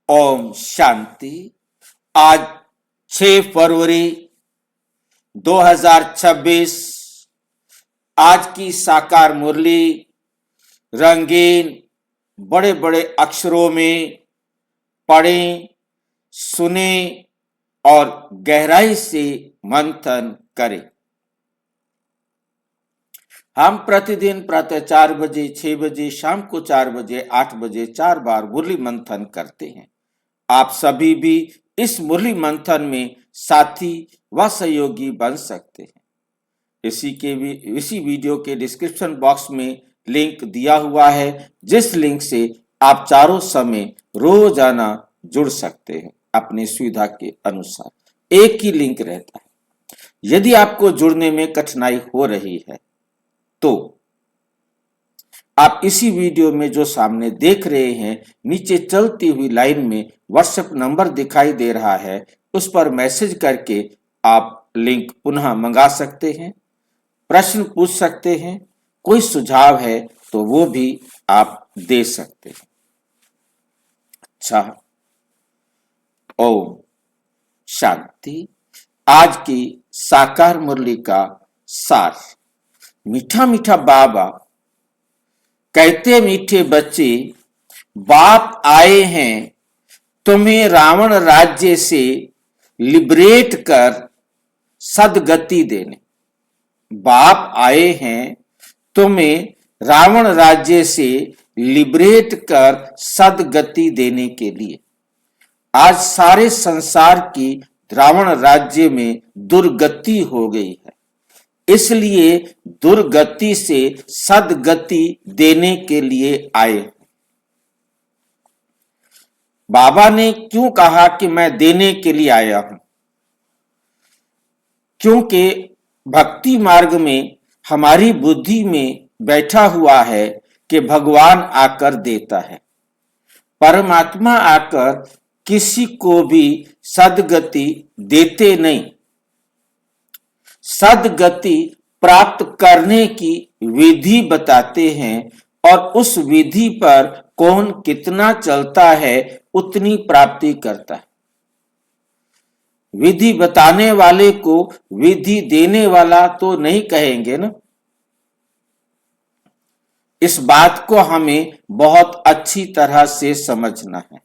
ओम शांति। आज 6 फरवरी 2026। आज की साकार मुरली रंगीन बड़े बड़े अक्षरों में पढ़ें, सुने और गहराई से मंथन करें। हम प्रतिदिन प्रातः 4 बजे, 6 बजे, शाम को 4 बजे, 8 बजे 4 बार मुरली मंथन करते हैं। आप सभी भी इस मुरली मंथन में साथी व सहयोगी बन सकते हैं। इसी वीडियो के डिस्क्रिप्शन बॉक्स में लिंक दिया हुआ है, जिस लिंक से आप चारों समय रोजाना जुड़ सकते हैं अपनी सुविधा के अनुसार। एक ही लिंक रहता है। यदि आपको जुड़ने में कठिनाई हो रही है तो आप इसी वीडियो में जो सामने देख रहे हैं, नीचे चलती हुई लाइन में व्हाट्सएप नंबर दिखाई दे रहा है, उस पर मैसेज करके आप लिंक पुनः मंगा सकते हैं, प्रश्न पूछ सकते हैं, कोई सुझाव है तो वो भी आप दे सकते हैं। अच्छा, ओम शांति। आज की साकार मुरली का सार। मीठा मीठा बाबा कहते, मीठे बच्चे, बाप आए हैं तुम्हें रावण राज्य से लिबरेट कर सदगति देने। बाप आए हैं तुम्हें रावण राज्य से लिबरेट कर सदगति देने के लिए। आज सारे संसार की रावण राज्य में दुर्गति हो गई है, इसलिए दुर्गति से सदगति देने के लिए आए। बाबा ने क्यों कहा कि मैं देने के लिए आया हूं? क्योंकि भक्ति मार्ग में हमारी बुद्धि में बैठा हुआ है कि भगवान आकर देता है। परमात्मा आकर किसी को भी सदगति देते नहीं। सदगति प्राप्त करने की विधि बताते हैं और उस विधि पर कौन कितना चलता है उतनी प्राप्ति करता है। विधि बताने वाले को विधि देने वाला तो नहीं कहेंगे ना। इस बात को हमें बहुत अच्छी तरह से समझना है।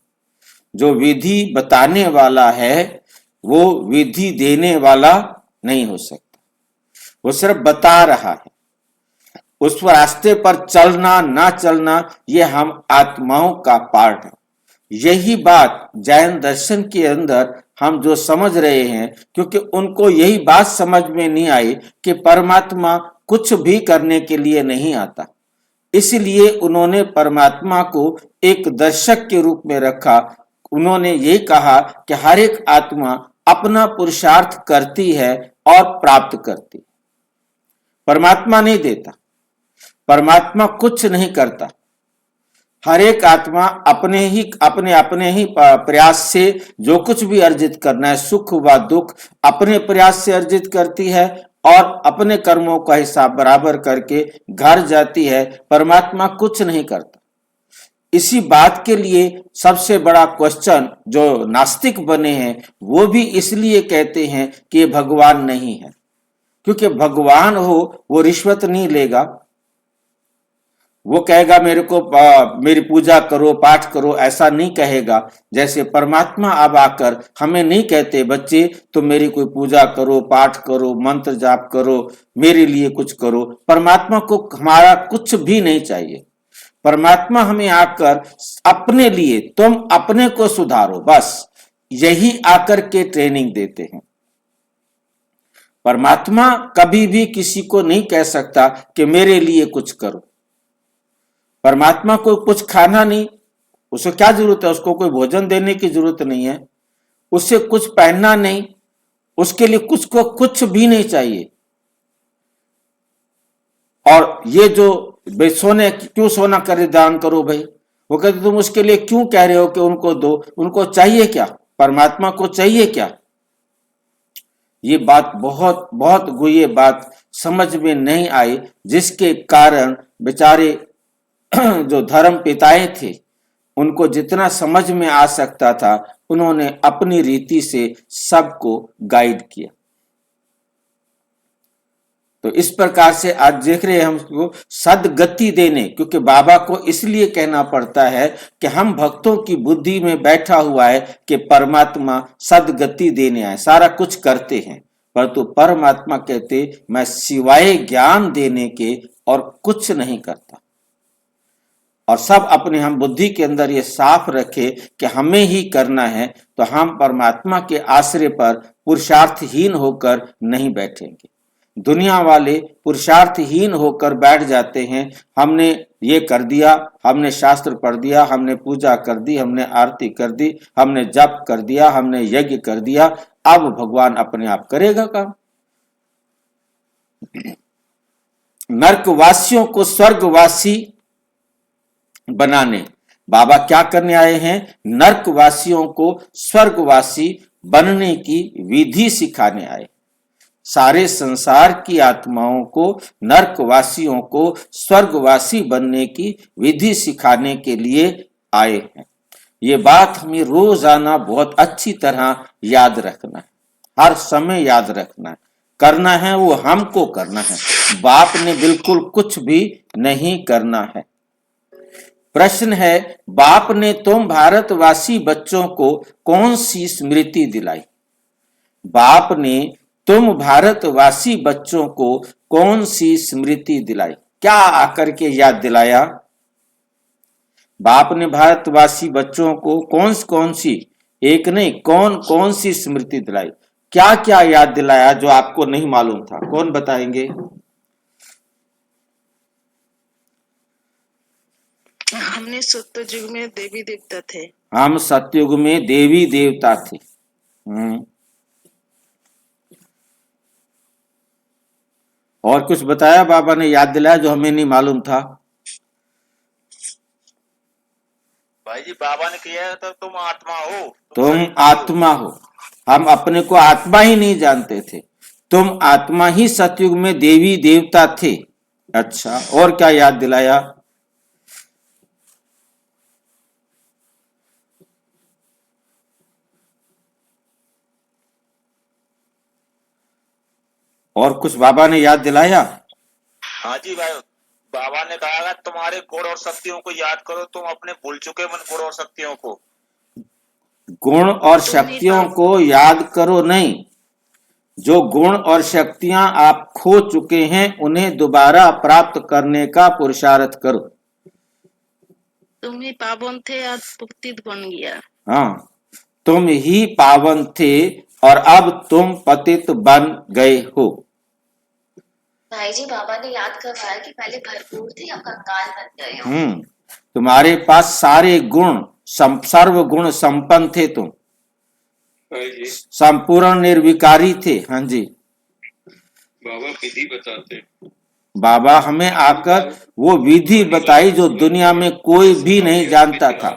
जो विधि बताने वाला है वो विधि देने वाला नहीं हो सकता। वो सिर्फ बता रहा है। उस रास्ते पर चलना ना चलना ये हम आत्माओं का पार्ट है। यही बात जैन दर्शन के अंदर हम जो समझ रहे हैं, क्योंकि उनको यही बात समझ में नहीं आई कि परमात्मा कुछ भी करने के लिए नहीं आता, इसलिए उन्होंने परमात्मा को एक दर्शक के रूप में रखा। उन्होंने ये कहा कि हर एक आत्मा अपना पुरुषार्थ करती है और प्राप्त करती। परमात्मा नहीं देता, परमात्मा कुछ नहीं करता। हर एक आत्मा अपने ही प्रयास से जो कुछ भी अर्जित करना है, सुख व दुख, अपने प्रयास से अर्जित करती है और अपने कर्मों का हिसाब बराबर करके घर जाती है। परमात्मा कुछ नहीं करता। इसी बात के लिए सबसे बड़ा क्वेश्चन जो नास्तिक बने हैं वो भी इसलिए कहते हैं कि ये भगवान नहीं है, क्योंकि भगवान हो वो रिश्वत नहीं लेगा। वो कहेगा मेरी पूजा करो, पाठ करो, ऐसा नहीं कहेगा। जैसे परमात्मा अब आकर हमें नहीं कहते, बच्चे तुम मेरी कोई पूजा करो, पाठ करो, मंत्र जाप करो, मेरे लिए कुछ करो। परमात्मा को हमारा कुछ भी नहीं चाहिए। परमात्मा हमें आकर अपने लिए तुम अपने को सुधारो, बस यही आकर के ट्रेनिंग देते हैं। परमात्मा कभी भी किसी को नहीं कह सकता कि मेरे लिए कुछ करो। परमात्मा को कुछ खाना नहीं, उसे क्या जरूरत है? उसको कोई भोजन देने की जरूरत नहीं है। उससे कुछ पहनना नहीं, उसके लिए कुछ भी नहीं चाहिए। और ये जो सोने क्यों सोना कर दान करो भाई, वो कहते तुम उसके लिए क्यों कह रहे हो कि उनको दो? उनको चाहिए क्या? परमात्मा को चाहिए क्या? ये बात बहुत बहुत गुह्य बात समझ में नहीं आई, जिसके कारण बेचारे जो धर्म पिताएं थे उनको जितना समझ में आ सकता था उन्होंने अपनी रीति से सबको गाइड किया। तो इस प्रकार से आज देख रहे हैं हमको सदगति देने, क्योंकि बाबा को इसलिए कहना पड़ता है कि हम भक्तों की बुद्धि में बैठा हुआ है कि परमात्मा सदगति देने आए, सारा कुछ करते हैं, परंतु परमात्मा कहते मैं सिवाय ज्ञान देने के और कुछ नहीं करता। और सब अपने हम बुद्धि के अंदर ये साफ रखे कि हमें ही करना है, तो हम परमात्मा के आश्रय पर पुरुषार्थहीन होकर नहीं बैठेंगे। दुनिया वाले पुरुषार्थहीन होकर बैठ जाते हैं, हमने ये कर दिया, हमने शास्त्र पढ़ दिया, हमने पूजा कर दी, हमने आरती कर दी, हमने जप कर दिया, हमने यज्ञ कर दिया, अब भगवान अपने आप करेगा काम। नरकवासियों को स्वर्गवासी बनाने बाबा क्या करने आए हैं? नरकवासियों को स्वर्गवासी बनने की विधि सिखाने आए। सारे संसार की आत्माओं को, नरकवासियों को स्वर्गवासी बनने की विधि सिखाने के लिए आए हैं। ये बात हमें रोजाना बहुत अच्छी तरह याद रखना है, हर समय याद रखना है। करना है वो हमको करना है, बाप ने बिल्कुल कुछ भी नहीं करना है। प्रश्न है, बाप ने तुम भारतवासी बच्चों को कौन सी स्मृति दिलाई? बाप ने तुम भारतवासी बच्चों को कौन सी स्मृति दिलाई? क्या आकर के याद दिलाया? बाप ने भारतवासी बच्चों को कौन सी, एक नहीं, कौन सी स्मृति दिलाई? क्या क्या याद दिलाया जो आपको नहीं मालूम था? कौन बताएंगे? हमने सत्ययुग में देवी देवता थे। हम सत्ययुग में देवी देवता थे। और कुछ बताया बाबा ने, याद दिलाया जो हमें नहीं मालूम था? भाई जी बाबा ने किया है तो तुम आत्मा हो, तुम आत्मा हो। हम अपने को आत्मा ही नहीं जानते थे, तुम आत्मा ही सतयुग में देवी देवता थे। अच्छा, और क्या याद दिलाया? और कुछ बाबा ने याद दिलाया? हाँ जी भाई, बाबा ने कहा तुम्हारे गुण और शक्तियों को याद करो, तुम अपने भूल चुके मन गुण और शक्तियों को। गुण और शक्तियों को याद करो नहीं, जो गुण और शक्तियां आप खो चुके हैं उन्हें दोबारा प्राप्त करने का पुरुषार्थ करो। तुम ही पावन थे, आज पतित बन गया। हाँ, तुम ही पावन थे और अब तुम पतित बन गए हो। भाई जी बाबा ने याद करवाया कि पहले भरपूर थे, अब कंगाल बन गए हो। तुम्हारे पास सारे गुण, सर्व गुण संपन्न थे, तुम संपूर्ण निर्विकारी थे। हाँ जी, बाबा विधि बताते। बाबा हमें आकर वो विधि बताई जो दुनिया में कोई भी नहीं जानता था।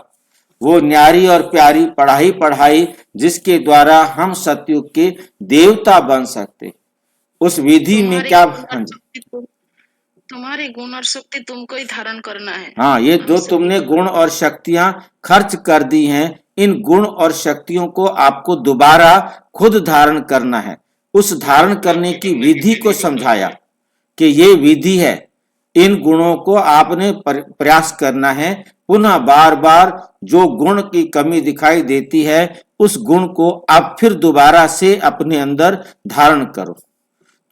वो न्यारी और प्यारी पढ़ाई जिसके द्वारा हम सतयुग के देवता बन सकते। उस विधि में क्या? हाँ जी, तुम्हारे गुण और शक्ति तुमको ही धारण करना है। हाँ, ये जो तुमने गुण और शक्तियां खर्च कर दी हैं, इन गुण और शक्तियों को आपको दोबारा खुद धारण करना है। उस धारण करने की विधि को समझाया कि ये विधि है, इन गुणों को आपने प्रयास करना है। पुनः बार बार जो गुण की कमी दिखाई देती है उस गुण को आप फिर दोबारा से अपने अंदर धारण करो,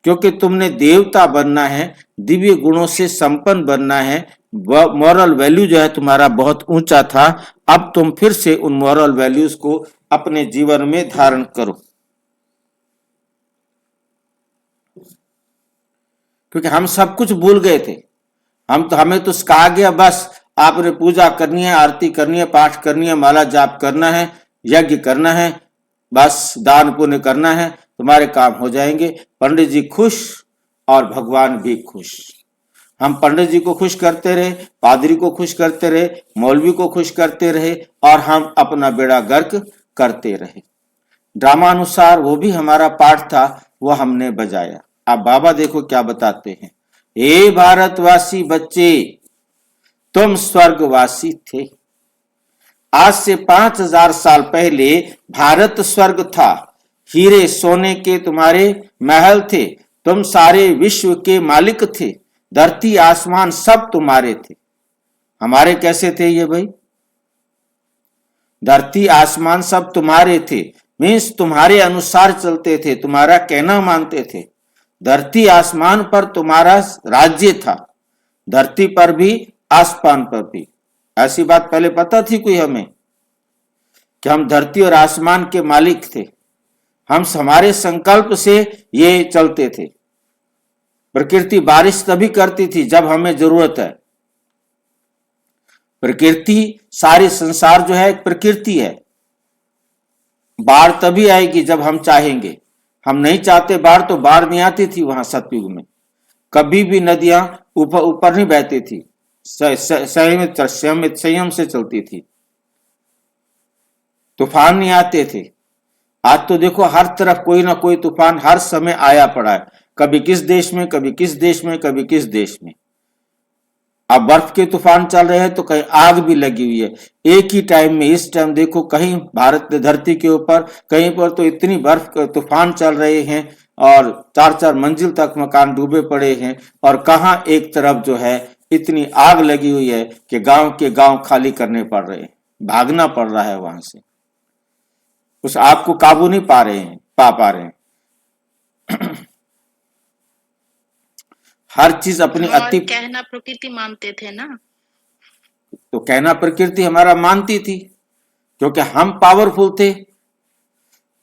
क्योंकि तुमने देवता बनना है, दिव्य गुणों से संपन्न बनना है। मॉरल वैल्यू जो है तुम्हारा बहुत ऊंचा था, अब तुम फिर से उन मॉरल वैल्यूज को अपने जीवन में धारण करो। क्योंकि हम सब कुछ भूल गए थे। हमें तो कहा गया बस आपने पूजा करनी है, आरती करनी है, पाठ करनी है, माला जाप करना है, यज्ञ करना है, बस दान पुण्य करना है, तुम्हारे काम हो जाएंगे। पंडित जी खुश और भगवान भी खुश। हम पंडित जी को खुश करते रहे, पादरी को खुश करते रहे, मौलवी को खुश करते रहे और हम अपना बेड़ा गर्क करते रहे। ड्रामानुसार वो भी हमारा पाठ था, वो हमने बजाया। अब बाबा देखो क्या बताते हैं, हे भारतवासी बच्चे, तुम स्वर्गवासी थे। आज से 5000 साल पहले भारत स्वर्ग था, हीरे सोने के तुम्हारे महल थे, तुम सारे विश्व के मालिक थे, धरती आसमान सब तुम्हारे थे। हमारे कैसे थे ये भाई? धरती आसमान सब तुम्हारे थे, मीन्स तुम्हारे अनुसार चलते थे, तुम्हारा कहना मानते थे। धरती आसमान पर तुम्हारा राज्य था, धरती पर भी आसमान पर भी। ऐसी बात पहले पता थी कोई हमें कि हम धरती और आसमान के मालिक थे? हम हमारे संकल्प से ये चलते थे। प्रकृति बारिश तभी करती थी जब हमें जरूरत है। प्रकृति, सारी संसार जो है प्रकृति है। बाढ़ तभी आएगी जब हम चाहेंगे। हम नहीं चाहते बाढ़ तो बाढ़ नहीं आती थी। वहां सतयुग में कभी भी नदियां ऊपर ऊपर नहीं बहती थी, संयम से चलती थी। तूफान नहीं आते थे। आज तो देखो हर तरफ कोई ना कोई तूफान हर समय आया पड़ा है, कभी किस देश में, कभी किस देश में, कभी किस देश में। अब बर्फ के तूफान चल रहे हैं तो कहीं आग भी लगी हुई है। एक ही टाइम में, इस टाइम देखो कहीं भारत धरती के ऊपर कहीं पर तो इतनी बर्फ के तूफान चल रहे हैं और 4-4 मंजिल तक मकान डूबे पड़े हैं, और कहां एक तरफ जो है इतनी आग लगी हुई है कि गांव के गांव खाली करने पड़ रहे हैं, भागना पड़ रहा है वहां से। उस आग को काबू नहीं पा रहे हैं। हर चीज अपनी अति, कहना प्रकृति मानते थे ना, तो कहना प्रकृति हमारा मानती थी क्योंकि हम पावरफुल थे।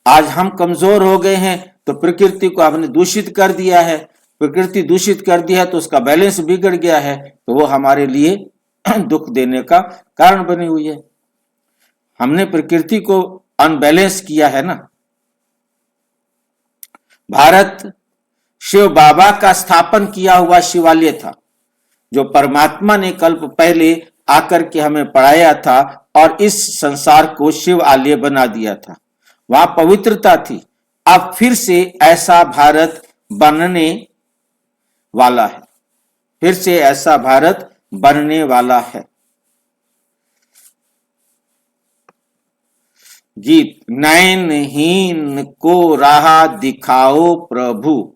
आज हम कमजोर हो गए हैं तो प्रकृति को हमने दूषित कर दिया है। प्रकृति दूषित कर दिया है तो उसका बैलेंस बिगड़ गया है, तो वो हमारे लिए दुख देने का कारण बनी हुई है। हमने प्रकृति को अनबैलेंस किया है ना। भारत शिव बाबा का स्थापन किया हुआ शिवालय था, जो परमात्मा ने कल्प पहले आकर के हमें पढ़ाया था और इस संसार को शिव आलय बना दिया था। वहां पवित्रता थी। अब फिर से ऐसा भारत बनने वाला है, फिर से ऐसा भारत बनने वाला है। गीत, नयनहीन को राह दिखाओ प्रभु,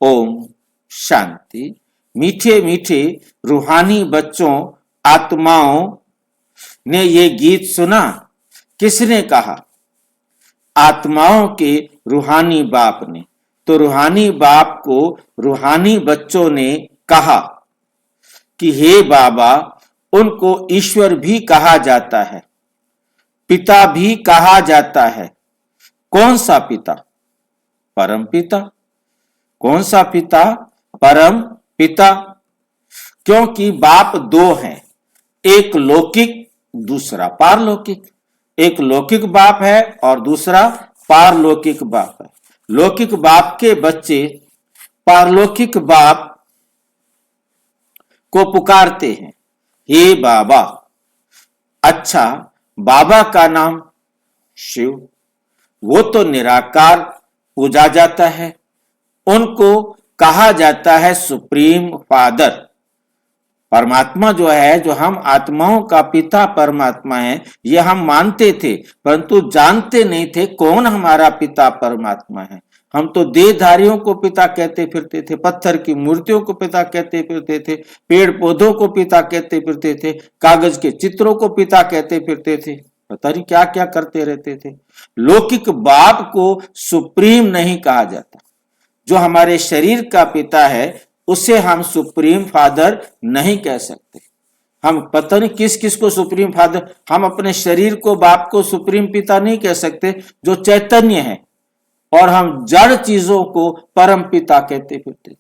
ओम शांति। मीठे मीठे रूहानी बच्चों, आत्माओं ने ये गीत सुना। किसने कहा? आत्माओं के रूहानी बाप ने। तो रूहानी बाप को रूहानी बच्चों ने कहा कि हे बाबा, उनको ईश्वर भी कहा जाता है, पिता भी कहा जाता है। कौन सा पिता? परम पिता। कौन सा पिता? परम पिता। क्योंकि बाप दो हैं, एक लौकिक, दूसरा पारलौकिक। एक लौकिक बाप है और दूसरा पारलौकिक बाप है। लौकिक बाप के बच्चे पारलौकिक बाप को पुकारते हैं, हे बाबा। अच्छा, बाबा का नाम शिव, वो तो निराकार पूजा जाता है। उनको कहा जाता है सुप्रीम फादर। परमात्मा जो है, जो हम आत्माओं का पिता परमात्मा है, ये हम मानते थे, परंतु जानते नहीं थे कौन हमारा पिता परमात्मा है। हम तो देहधारियों को पिता कहते फिरते थे, पत्थर की मूर्तियों को पिता कहते फिरते थे, पेड़ पौधों को पिता कहते फिरते थे, कागज के चित्रों को पिता कहते फिरते थे, पता नहीं क्या क्या करते रहते थे। लौकिक बाप को सुप्रीम नहीं कहा जाता। जो हमारे शरीर का पिता है उसे हम सुप्रीम फादर नहीं कह सकते। हम पता नहीं किस किस को सुप्रीम फादर, हम अपने शरीर को, बाप को सुप्रीम पिता नहीं कह सकते जो चैतन्य है, और हम जड़ चीजों को परम पिता कहते फिरते थे।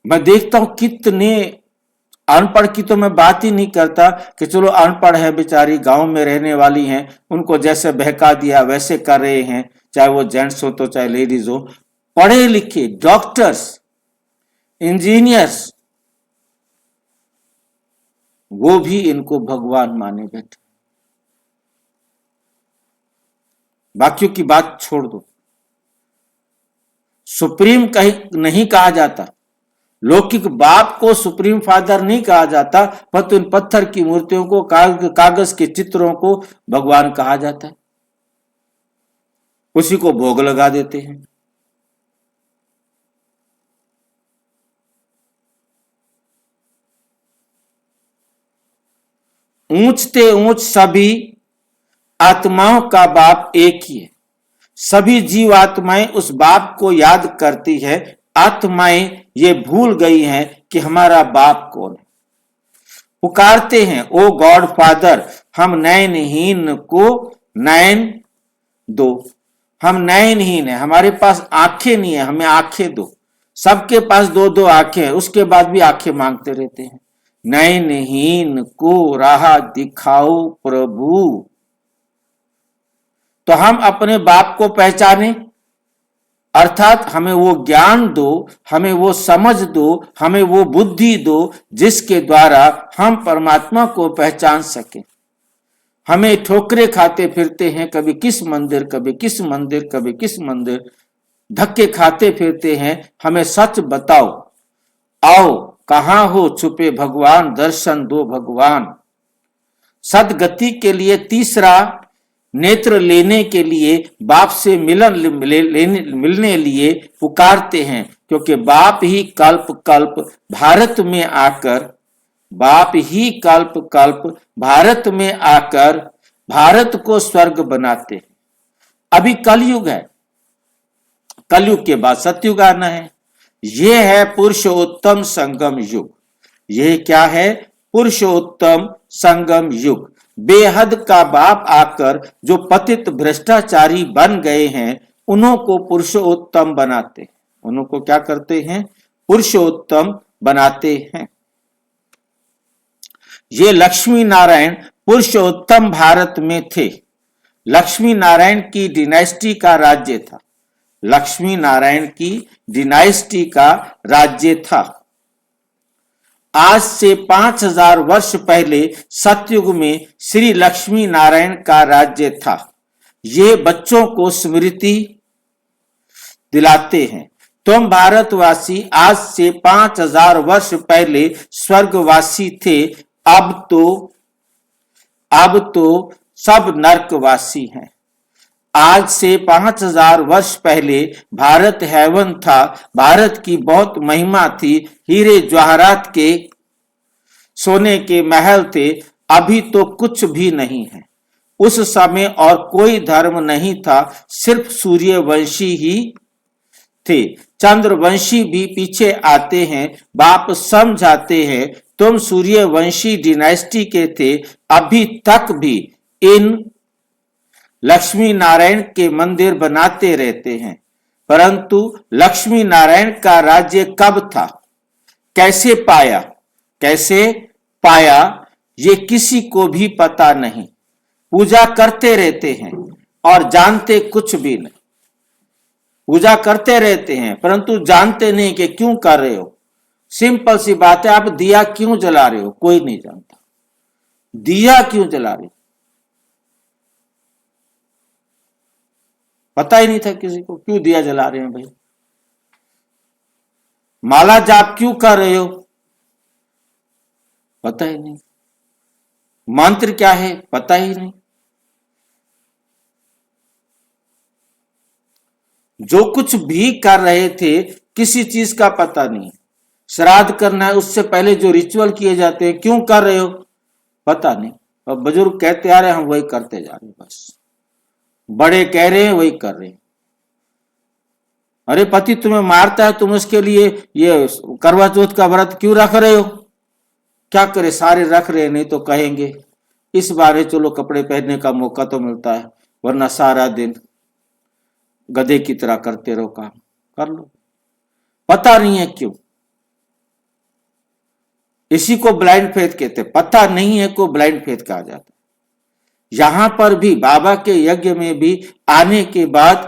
मैं देखता हूं कितने अनपढ़ की तो मैं बात ही नहीं करता कि चलो अनपढ़ है बेचारी, गांव में रहने वाली हैं, उनको जैसे बहका दिया वैसे कर रहे हैं, चाहे वो जेंट्स हो तो चाहे लेडीज हो। पढ़े लिखे डॉक्टर्स, इंजीनियर्स, वो भी इनको भगवान माने बैठे। बाकियों की बात छोड़ दो, सुप्रीम कहीं नहीं कहा जाता। लौकिक बाप को सुप्रीम फादर नहीं कहा जाता, परंतु इन पत्थर की मूर्तियों को, कागज के चित्रों को भगवान कहा जाता है। उसी को भोग लगा देते हैं। ऊंचते ऊंच सभी आत्माओं का बाप एक ही है। सभी जीव आत्माएं उस बाप को याद करती है। आत्माएं ये भूल गई हैं कि हमारा बाप कौन है। पुकारते हैं, ओ गॉड फादर, हम नयनहीन को नयन दो। हम नयनहीन है, हमारे पास आंखें नहीं है, हमें आंखें दो। सबके पास दो दो आंखें हैं, उसके बाद भी आंखें मांगते रहते हैं। नयनहीन को राह दिखाओ प्रभु। तो हम अपने बाप को पहचाने, अर्थात हमें वो ज्ञान दो, हमें वो समझ दो, हमें वो बुद्धि दो जिसके द्वारा हम परमात्मा को पहचान सके। हमें ठोकरे खाते फिरते हैं, कभी किस मंदिर, कभी किस मंदिर, कभी किस मंदिर, धक्के खाते फिरते हैं। हमें सच बताओ, आओ कहां हो छुपे भगवान, दर्शन दो भगवान। सदगति के लिए तीसरा नेत्र लेने के लिए, बाप से मिलने लिए पुकारते हैं, क्योंकि बाप ही कल्प कल्प भारत में आकर, बाप ही कल्प कल्प भारत में आकर भारत को स्वर्ग बनाते हैं। अभी कलयुग है, कलयुग के बाद सतयुग आना है। यह है पुरुषोत्तम संगम युग। यह क्या है? पुरुषोत्तम संगम युग। बेहद का बाप आकर जो पतित भ्रष्टाचारी बन गए हैं, उन्हों को पुरुषोत्तम बनाते हैं। उन्हों को क्या करते हैं? पुरुषोत्तम बनाते हैं। ये लक्ष्मी नारायण पुरुषोत्तम भारत में थे। लक्ष्मी नारायण की डिनाइस्टी का राज्य था। लक्ष्मी नारायण की डिनाइस्टी का राज्य था। आज से 5000 वर्ष पहले सतयुग में श्री लक्ष्मी नारायण का राज्य था। ये बच्चों को स्मृति दिलाते हैं, तुम भारतवासी आज से 5000 वर्ष पहले स्वर्गवासी थे, अब तो सब नरकवासी हैं। आज से 5000 वर्ष पहले भारत हेवन था। भारत की बहुत महिमा थी। हीरे जवाहरात के सोने के महल थे। अभी तो कुछ भी नहीं है। उस समय और कोई धर्म नहीं था, सिर्फ सूर्यवंशी ही थे। चंद्रवंशी भी पीछे आते हैं। बाप समझाते हैं, तुम सूर्यवंशी डिनाइस्टी के थे। अभी तक भी इन लक्ष्मी नारायण के मंदिर बनाते रहते हैं, परंतु लक्ष्मी नारायण का राज्य कब था, कैसे पाया ये किसी को भी पता नहीं। पूजा करते रहते हैं और जानते कुछ भी नहीं। पूजा करते रहते हैं परंतु जानते नहीं कि क्यों कर रहे हो। सिंपल सी बात है, आप दिया क्यों जला रहे हो? कोई नहीं जानता। दिया क्यों जला रहे हो? पता ही नहीं था किसी को, क्यों दिया जला रहे हैं भाई। माला जाप क्यों कर रहे हो? पता ही नहीं। मंत्र क्या है? पता ही नहीं। जो कुछ भी कर रहे थे किसी चीज का पता नहीं। श्राद्ध करना है, उससे पहले जो रिचुअल किए जाते हैं, क्यों कर रहे हो? पता नहीं। और बुजुर्ग कहते आ रहे, हम वही करते जा रहे हैं, बस। बड़े कह रहे हैं, वही कर रहे हैं। अरे पति तुम्हें मारता है, तुम उसके लिए ये करवा चौथ का व्रत क्यों रख रहे हो? क्या करे, सारे रख रहे, नहीं तो कहेंगे इस बारे चलो कपड़े पहनने का मौका तो मिलता है, वरना सारा दिन गधे की तरह करते रहो, काम कर लो। पता नहीं है क्यों। इसी को ब्लाइंड फेथ कहते। पता नहीं है को ब्लाइंड फेथ कहा जाता है। यहां पर भी बाबा के यज्ञ में भी आने के बाद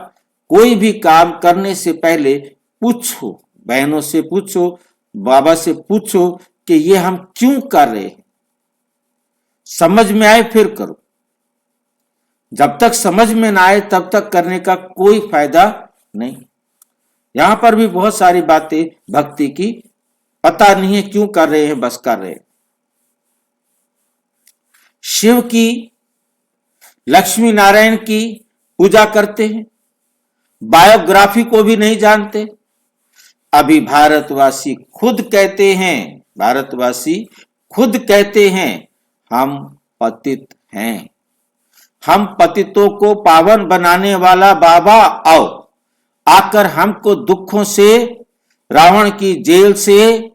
कोई भी काम करने से पहले पूछो, बहनों से पूछो, बाबा से पूछो कि ये हम क्यों कर रहे हैं। समझ में आए फिर करो। जब तक समझ में ना आए तब तक करने का कोई फायदा नहीं। यहां पर भी बहुत सारी बातें भक्ति की पता नहीं है क्यों कर रहे हैं, बस कर रहे हैं। शिव की, लक्ष्मी नारायण की पूजा करते हैं, बायोग्राफी को भी नहीं जानते। अभी भारतवासी खुद कहते हैं हम पतित हैं। हम पतितों को पावन बनाने वाला बाबा आओ, आकर हमको दुखों से, रावण की जेल से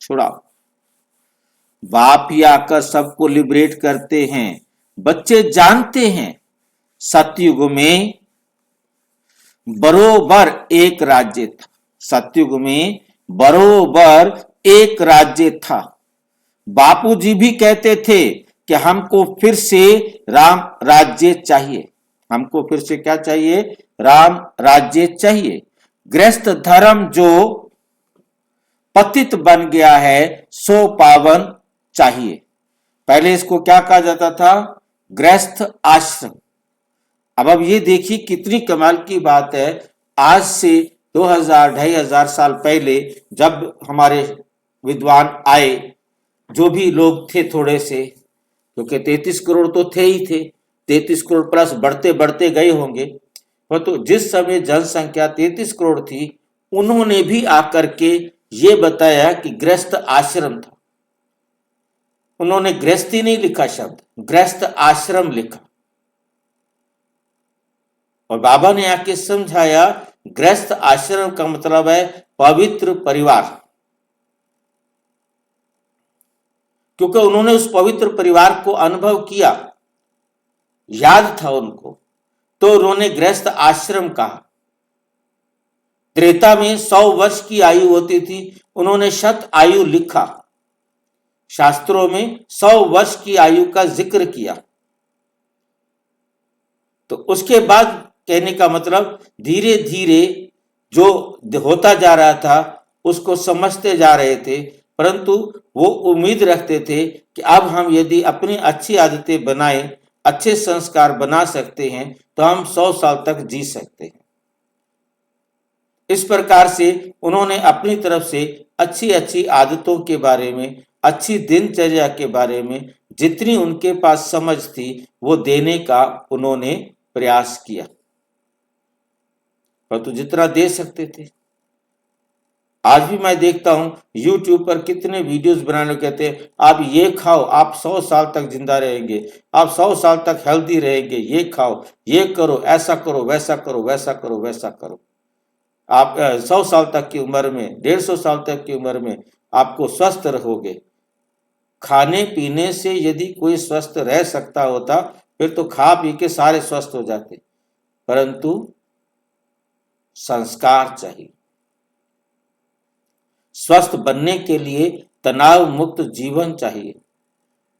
छुड़ाओ। बाप ही आकर सबको लिबरेट करते हैं। बच्चे जानते हैं सतयुग में बरोबर एक राज्य था। सतयुग में बरोबर एक राज्य था। बापूजी भी कहते थे कि हमको फिर से राम राज्य चाहिए। हमको फिर से क्या चाहिए? राम राज्य चाहिए। गृहस्थ धर्म जो पतित बन गया है सो पावन चाहिए। पहले इसको क्या कहा जाता था? गृहस्थ आश्रम। अब ये देखिए कितनी कमाल की बात है। आज से 2000-2500 साल पहले जब हमारे विद्वान आए, जो भी लोग थे थोड़े से, क्योंकि 33 करोड़ तो थे ही थे, 33 करोड़ प्लस बढ़ते बढ़ते गए होंगे, तो जिस समय जनसंख्या 33 करोड़ थी, उन्होंने भी आकर के ये बताया कि गृहस्थ आश्रम था। उन्होंने गृहस्थी नहीं लिखा शब्द, गृहस्थ आश्रम लिखा। और बाबा ने आके समझाया गृहस्थ आश्रम का मतलब है पवित्र परिवार, क्योंकि उन्होंने उस पवित्र परिवार को अनुभव किया, याद था उनको, तो उन्होंने गृहस्थ आश्रम कहा। त्रेता में 100 वर्ष की आयु होती थी, उन्होंने शत आयु लिखा। शास्त्रों में 100 वर्ष की आयु का जिक्र किया। तो उसके बाद कहने का मतलब धीरे धीरे जो होता जा रहा था उसको समझते जा रहे थे, परंतु वो उम्मीद रखते थे कि अब हम यदि अपनी अच्छी आदतें बनाएं, अच्छे संस्कार बना सकते हैं, तो हम 100 साल तक जी सकते हैं। इस प्रकार से उन्होंने अपनी तरफ से अच्छी अच्छी आदतों के बारे में, अच्छी दिनचर्या के बारे में जितनी उनके पास समझ थी वो देने का उन्होंने प्रयास किया, परंतु जितना दे सकते थे। आज भी मैं देखता हूं YouTube पर कितने वीडियोस बनाने कहते हैं आप ये खाओ, आप 100 साल तक जिंदा रहेंगे, आप 100 साल तक हेल्दी रहेंगे, ये खाओ, ये करो, ऐसा करो, वैसा करो, वैसा करो, वैसा करो। आप 100 साल तक की उम्र में, 150 साल तक की उम्र में आपको स्वस्थ रहोगे। खाने पीने से यदि कोई स्वस्थ रह सकता होता फिर तो खा पी के सारे स्वस्थ हो जाते, परंतु संस्कार चाहिए। स्वस्थ बनने के लिए तनाव मुक्त जीवन चाहिए,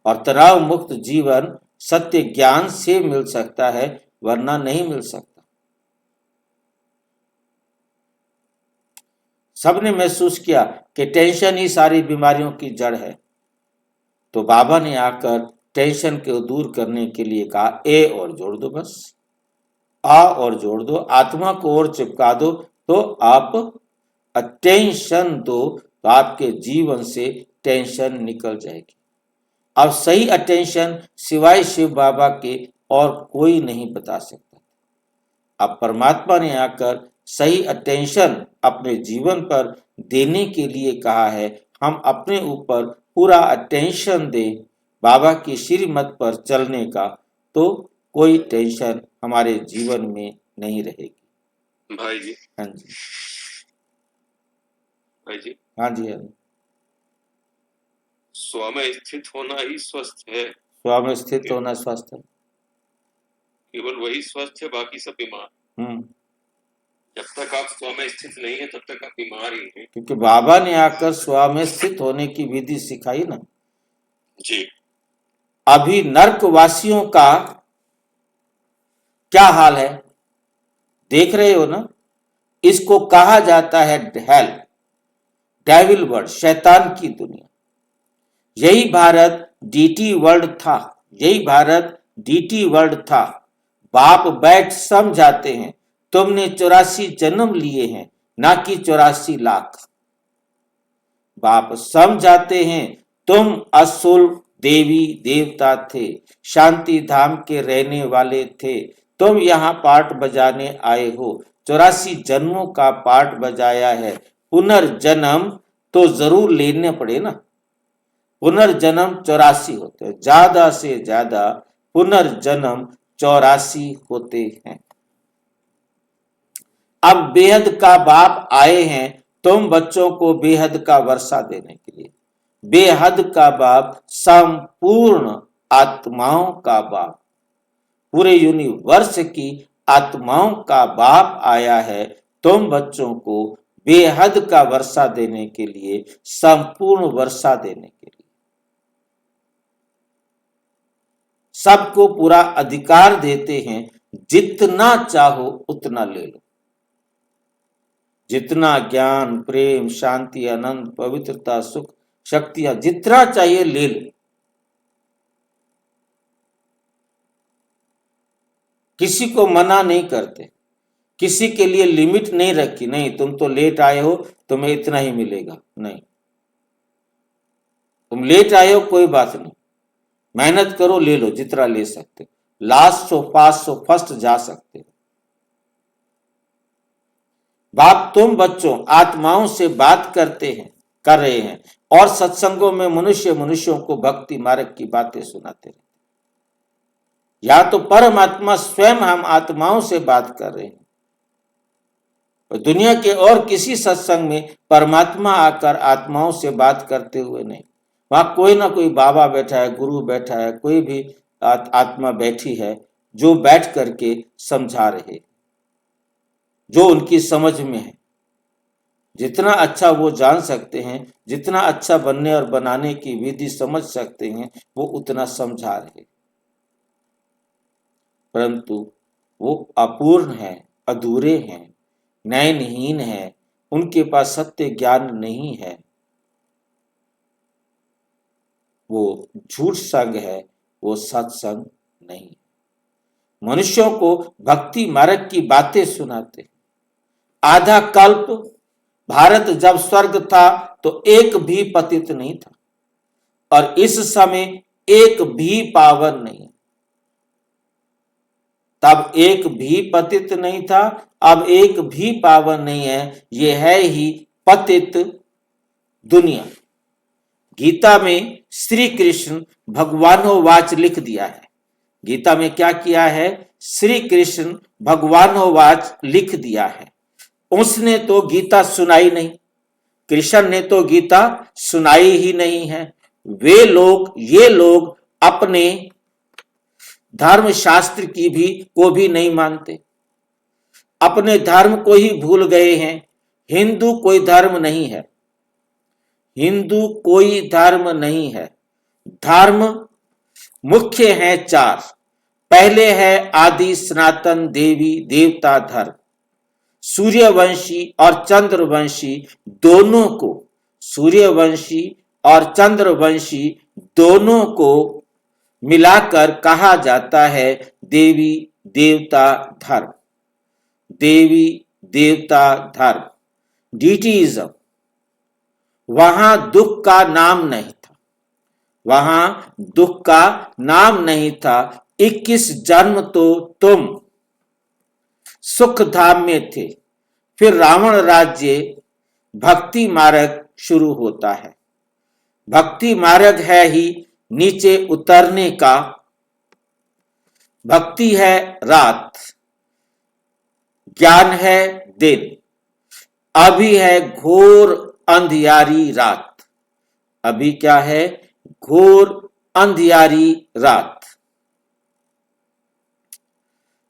और तनाव मुक्त जीवन सत्य ज्ञान से मिल सकता है, वरना नहीं मिल सकता। सबने महसूस किया कि टेंशन ही सारी बीमारियों की जड़ है, तो बाबा ने आकर टेंशन को दूर करने के लिए कहा ए और जोड़ दो, बस आ और जोड़ दो, आत्मा को और चिपका दो, तो आप अटेंशन दो, तो आपके जीवन से टेंशन निकल जाएगी। अब सही अटेंशन सिवाय शिव बाबा के और कोई नहीं बता सकता। अब परमात्मा ने आकर सही अटेंशन अपने जीवन पर देने के लिए कहा है। हम अपने ऊपर पूरा अटेंशन दें बाबा की श्रीमत पर चलने का, तो कोई टेंशन हमारे जीवन में नहीं रहेगी। भाई जी, हाँ जी, भाई जी, हाँ जी, हाँ जी। स्व में स्थित होना ही स्वस्थ है। स्व में स्थित होना स्वस्थ है। केवल वही स्वस्थ है, बाकी सब बीमार। जब तक आप स्व में स्थित नहीं है तब तक आप बीमार ही हैं। क्योंकि बाबा ने आकर स्व में स्थित होने की विधि सिखाई ना जी। अभी नर्कवासियों का क्या हाल है देख रहे हो ना। इसको कहा जाता है हेल, डेविल वर्ल्ड, शैतान की दुनिया। यही भारत डीटी वर्ल्ड था, यही भारत डीटी वर्ल्ड था। बाप बैठ समझाते हैं तुमने 84 जन्म लिए हैं, ना कि 84 लाख। बाप समझाते हैं, तुम असुर देवी देवता थे, शांति धाम के रहने वाले थे, तुम यहाँ पाठ बजाने आए हो, 84 जन्मों का पाठ बजाया है, पुनर्जन्म तो जरूर लेने पड़े ना। पुनर्जन्म 84 होते हैं, ज्यादा से ज्यादा पुनर्जन्म 84 होते हैं। अब बेहद का बाप आए हैं तुम बच्चों को बेहद का वर्षा देने के लिए। बेहद का बाप संपूर्ण आत्माओं का बाप, पूरे यूनिवर्स की आत्माओं का बाप आया है तुम बच्चों को बेहद का वर्षा देने के लिए, संपूर्ण वर्षा देने के लिए। सबको पूरा अधिकार देते हैं, जितना चाहो उतना ले लो, जितना ज्ञान प्रेम शांति आनंद पवित्रता सुख शक्तियां जितना चाहिए ले लो। किसी को मना नहीं करते, किसी के लिए लिमिट नहीं रखी, नहीं तुम तो लेट आए हो तुम्हें इतना ही मिलेगा, नहीं तुम लेट आए हो कोई बात नहीं, मेहनत करो ले लो जितना ले सकते, लास्ट 100 500 फर्स्ट जा सकते। बाप तुम बच्चों आत्माओं से बात कर रहे हैं और सत्संगों में मनुष्यों को भक्ति मार्ग की बातें सुनाते रहे। या तो परमात्मा स्वयं हम आत्माओं से बात कर रहे हैं, और दुनिया के और किसी सत्संग में परमात्मा आकर आत्माओं से बात करते हुए नहीं। वहां कोई ना कोई बाबा बैठा है, गुरु बैठा है, कोई भी आत्मा बैठी है जो बैठ करके समझा रहे, जो उनकी समझ में है। जितना अच्छा वो जान सकते हैं, जितना अच्छा बनने और बनाने की विधि समझ सकते हैं, वो उतना समझा रहे, परंतु वो अपूर्ण है, अधूरे हैं, नयनहीन है, उनके पास सत्य ज्ञान नहीं है, वो झूठ संग है, वो सत्संग नहीं। मनुष्यों को भक्ति मार्ग की बातें सुनाते। आधा कल्प भारत जब स्वर्ग था तो एक भी पतित नहीं था, और इस समय एक भी पावन नहीं। तब एक भी पतित नहीं था, अब एक भी पावन नहीं है, ये है ही पतित दुनिया। गीता में श्री कृष्ण भगवानोवाच लिख दिया है। गीता में क्या किया है? श्री कृष्ण भगवानोवाच लिख दिया है। उसने तो गीता सुनाई नहीं, कृष्ण ने तो गीता सुनाई ही नहीं है। ये लोग अपने धर्म शास्त्र को भी नहीं मानते, अपने धर्म को ही भूल गए हैं। हिंदू कोई धर्म नहीं है, हिंदू कोई धर्म नहीं है। धर्म मुख्य है 4। पहले है आदि सनातन देवी देवता धर्म। सूर्यवंशी और चंद्रवंशी दोनों को, सूर्यवंशी और चंद्रवंशी दोनों को मिलाकर कहा जाता है देवी देवता धर्म। देवी देवता धर्म, डीटीइज्म। वहां दुख का नाम नहीं था, वहां दुख का नाम नहीं था। 21 जन्म तो तुम सुख धाम में थे, फिर रावण राज्य भक्ति मार्ग शुरू होता है। भक्ति मार्ग है ही नीचे उतरने का। भक्ति है रात, ज्ञान है दिन। अभी है घोर अंधियारी रात। अभी क्या है? घोर अंधियारी रात।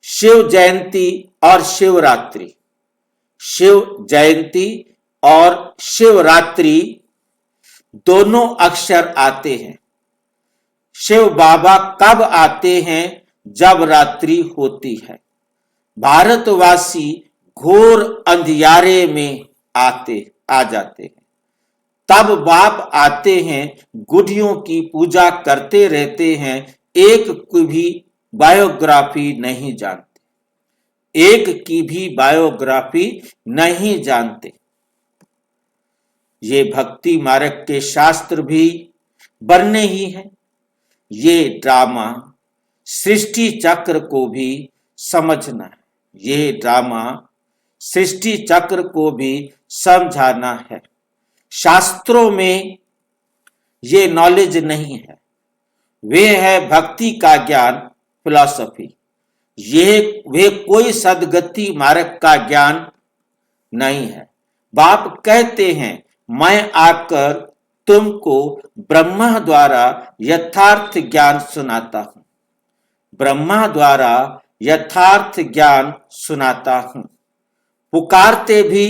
शिव जयंती और शिवरात्रि, शिव जयंती और शिवरात्रि दोनों अक्षर आते हैं। शिव बाबा कब आते हैं? जब रात्रि होती है। भारतवासी घोर अंधियारे में आ जाते हैं। तब बाप आते हैं, गुडियों की पूजा करते रहते हैं, एक की भी बायोग्राफी नहीं जानते, एक की भी बायोग्राफी नहीं जानते। ये भक्ति मार्ग के शास्त्र भी बनने ही हैं। ये ड्रामा सृष्टि चक्र को भी समझना है। ये ड्रामा सृष्टि चक्र को भी समझाना है। शास्त्रों में ये नॉलेज नहीं है, वे है भक्ति का ज्ञान, फिलॉसफी। ये वे कोई सदगति मार्ग का ज्ञान नहीं है। बाप कहते हैं मैं आकर तुमको ब्रह्मा द्वारा यथार्थ ज्ञान सुनाता हूं। ब्रह्मा द्वारा यथार्थ ज्ञान सुनाता हूं। पुकारते भी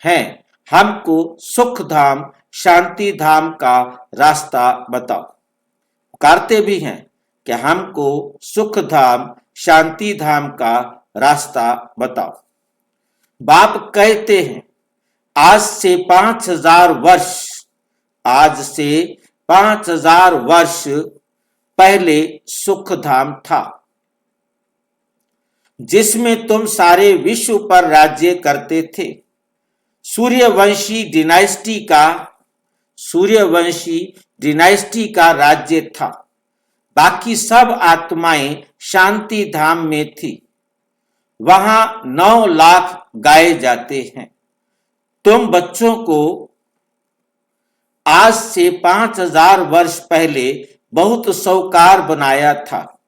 हैं हमको सुख धाम शांति धाम का रास्ता बताओ। पुकारते भी हैं कि हमको सुख धाम शांति धाम का रास्ता बताओ। बाप कहते हैं आज से 5000 वर्ष पहले सुख धाम था, जिसमें तुम सारे विश्व पर राज्य करते थे। सूर्यवंशी डिनाइस्टी का राज्य था। बाकी सब आत्माएं शांति धाम में थी। वहां 9 लाख गाए जाते हैं। तुम बच्चों को आज से 5000 वर्ष पहले बहुत साहूकार बनाया था,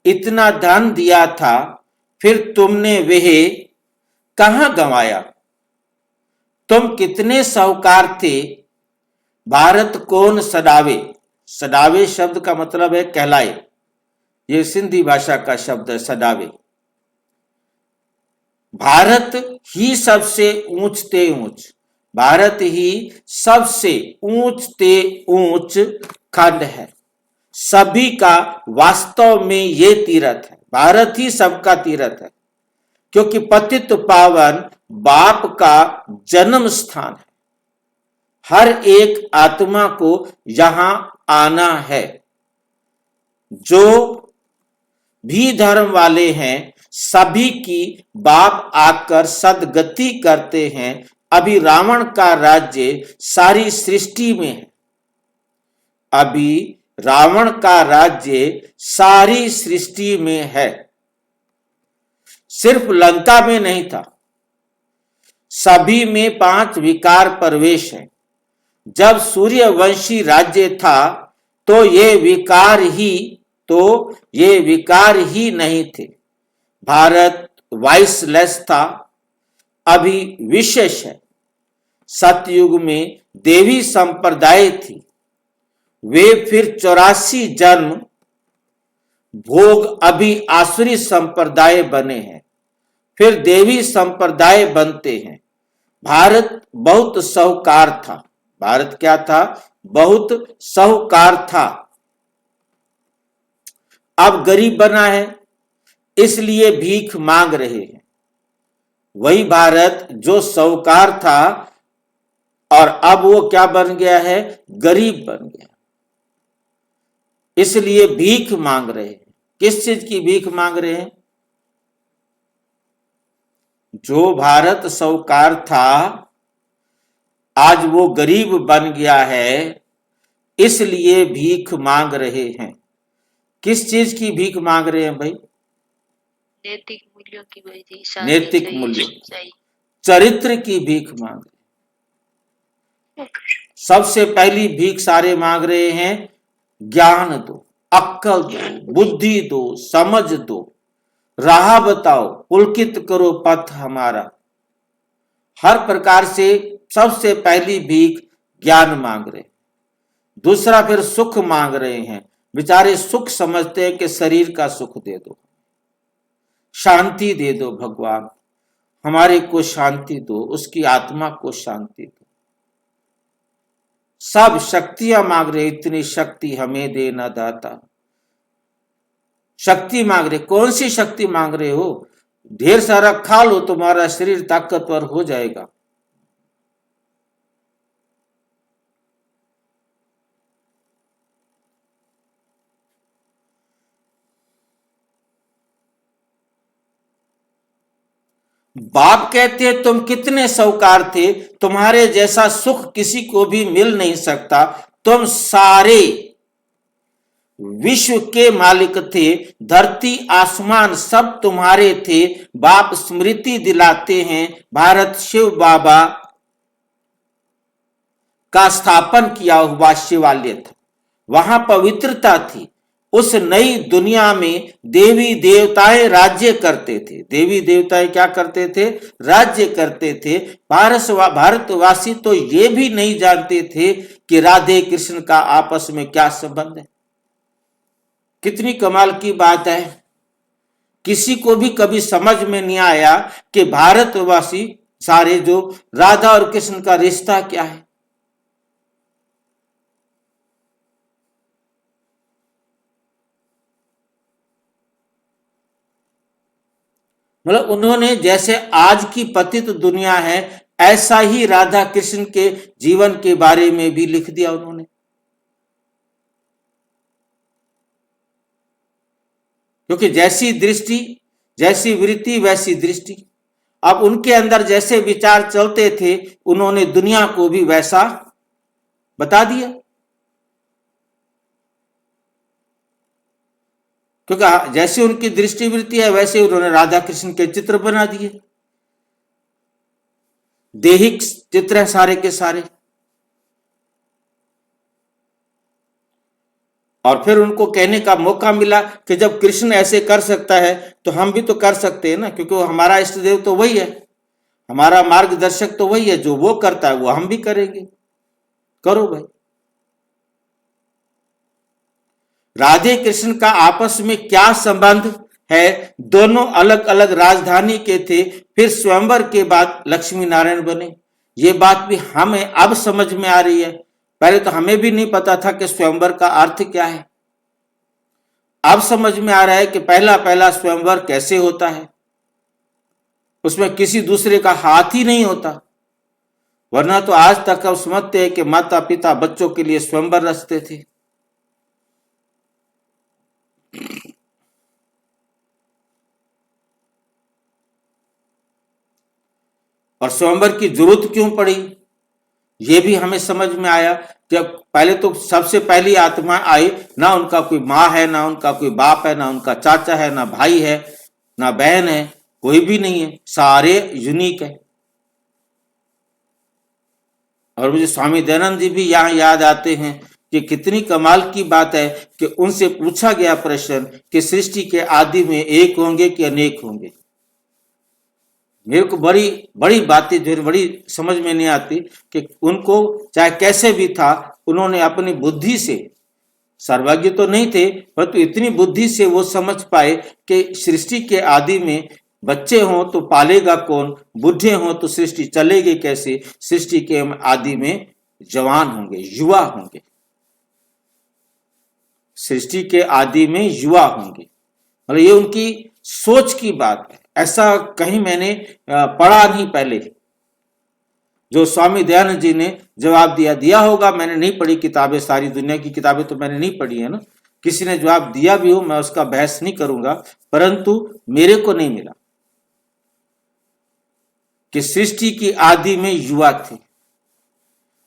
इतना धन दिया था, फिर तुमने वह कहां गंवाया? तुम कितने साहूकार थे? भारत कौन सडावे? सडावे शब्द का मतलब है कहलाए। ये सिंधी भाषा का शब्द है सडावे। भारत ही सबसे ऊंचते ऊंच, भारत ही सबसे ऊंचते ऊंच खंड है। सभी का वास्तव में ये तीर्थ है। भारत ही सबका तीर्थ है, क्योंकि पतित पावन बाप का जन्म स्थान है। हर एक आत्मा को यहां आना है। जो भी धर्म वाले हैं सभी की बाप आकर सदगति करते हैं। अभी रावण का राज्य सारी सृष्टि में है। अभी रावण का राज्य सारी सृष्टि में है, सिर्फ लंका में नहीं था। सभी में 5 विकार प्रवेश है। जब सूर्यवंशी राज्य था तो ये विकार ही नहीं थे। भारत वाइसलेस था, अभी विशेष है। सतयुग में देवी संप्रदाय थी। वे फिर 84 जन्म भोग अभी आसुरी संप्रदाय बने हैं, फिर देवी संप्रदाय बनते हैं। भारत बहुत साहूकार था। भारत क्या था? बहुत साहूकार था। अब गरीब बना है, इसलिए भीख मांग रहे हैं। वही भारत जो साहूकार था और अब वो क्या बन गया है? गरीब बन गया, इसलिए भीख मांग रहे हैं। किस चीज की भीख मांग रहे हैं? जो भारत साहूकार था आज वो गरीब बन गया है, इसलिए भीख मांग रहे हैं। किस चीज की भीख मांग रहे हैं भाई? नैतिक मूल्यों की भाई जी, नैतिक मूल्य, चरित्र की भीख मांग रहे। सबसे पहली भीख सारे मांग रहे हैं ज्ञान दो, अक्ल दो, बुद्धि दो, समझ दो, राह बताओ, पुलकित करो पथ हमारा। हर प्रकार से सबसे पहली भीख ज्ञान मांग रहे। दूसरा फिर सुख मांग रहे हैं। बेचारे सुख समझते हैं कि शरीर का सुख दे दो, शांति दे दो भगवान, हमारे को शांति दो, उसकी आत्मा को शांति दो। सब शक्तियां मांग रहे, इतनी शक्ति हमें देना दाता। शक्ति मांग रहे। कौन सी शक्ति मांग रहे हो? ढेर सारा खा लो, तुम्हारा शरीर ताकतवर हो जाएगा। बाप कहते तुम कितने साहूकार थे, तुम्हारे जैसा सुख किसी को भी मिल नहीं सकता, तुम सारे विश्व के मालिक थे, धरती आसमान सब तुम्हारे थे। बाप स्मृति दिलाते हैं भारत शिव बाबा का स्थापन किया हुआ शिवालय था, वहां पवित्रता थी। उस नई दुनिया में देवी देवताएं राज्य करते थे। देवी देवताएं क्या करते थे? राज्य करते थे। भारतवासी तो ये भी नहीं जानते थे कि राधे कृष्ण का आपस में क्या संबंध है। कितनी कमाल की बात है। किसी को भी कभी समझ में नहीं आया कि भारतवासी सारे जो राधा और कृष्ण का रिश्ता क्या है। मतलब उन्होंने जैसे आज की पतित दुनिया है, ऐसा ही राधा कृष्ण के जीवन के बारे में भी लिख दिया उन्होंने। क्योंकि जैसी दृष्टि, जैसी वृत्ति वैसी दृष्टि। अब उनके अंदर जैसे विचार चलते थे, उन्होंने दुनिया को भी वैसा बता दिया। क्योंकि जैसे उनकी दृष्टि वृत्ति है, वैसे उन्होंने राधा कृष्ण के चित्र बना दिए। देहिक चित्र है सारे के सारे। और फिर उनको कहने का मौका मिला कि जब कृष्ण ऐसे कर सकता है तो हम भी तो कर सकते हैं ना, क्योंकि हमारा इष्ट देव तो वही है, हमारा मार्गदर्शक तो वही है। जो वो करता है वो हम भी करेंगे। करो भाई। राधे कृष्ण का आपस में क्या संबंध है? दोनों अलग अलग राजधानी के थे, फिर स्वयंवर के बाद लक्ष्मी नारायण बने। ये बात भी हमें अब समझ में आ रही है। पहले तो हमें भी नहीं पता था कि स्वयंवर का अर्थ क्या है। अब समझ में आ रहा है कि पहला पहला स्वयंवर कैसे होता है। उसमें किसी दूसरे का हाथ ही नहीं होता, वरना तो आज तक हम समझते हैं कि माता पिता बच्चों के लिए स्वयंवर रचते थे। और स्वयंवर की जरूरत क्यों पड़ी, यह भी हमें समझ में आया। जब पहले तो सबसे पहली आत्मा आई, ना उनका कोई माँ है, ना उनका कोई बाप है, ना उनका चाचा है, ना भाई है, ना बहन है, कोई भी नहीं है, सारे यूनिक है। और मुझे स्वामी दयानंद जी भी यहाँ याद आते हैं कि कितनी कमाल की बात है कि उनसे पूछा गया प्रश्न कि सृष्टि के आदि में एक होंगे कि अनेक होंगे। मेरे को बड़ी बड़ी बातें जो बड़ी समझ में नहीं आती कि उनको चाहे कैसे भी था, उन्होंने अपनी बुद्धि से, सर्वज्ञ तो नहीं थे परंतु इतनी बुद्धि से वो समझ पाए कि सृष्टि के आदि में बच्चे हों तो पालेगा कौन, बूढ़े हों तो सृष्टि चलेगी कैसे, सृष्टि के आदि में जवान होंगे, युवा होंगे, सृष्टि के आदि में युवा होंगे। मतलब ये उनकी सोच की बात है। ऐसा कहीं मैंने पढ़ा नहीं पहले। जो स्वामी दयानंद जी ने जवाब दिया होगा, मैंने नहीं पढ़ी किताबें, सारी दुनिया की किताबें तो मैंने नहीं पढ़ी है ना। किसी ने जवाब दिया भी हो, मैं उसका बहस नहीं करूंगा, परंतु मेरे को नहीं मिला कि सृष्टि की आदि में युवा थे।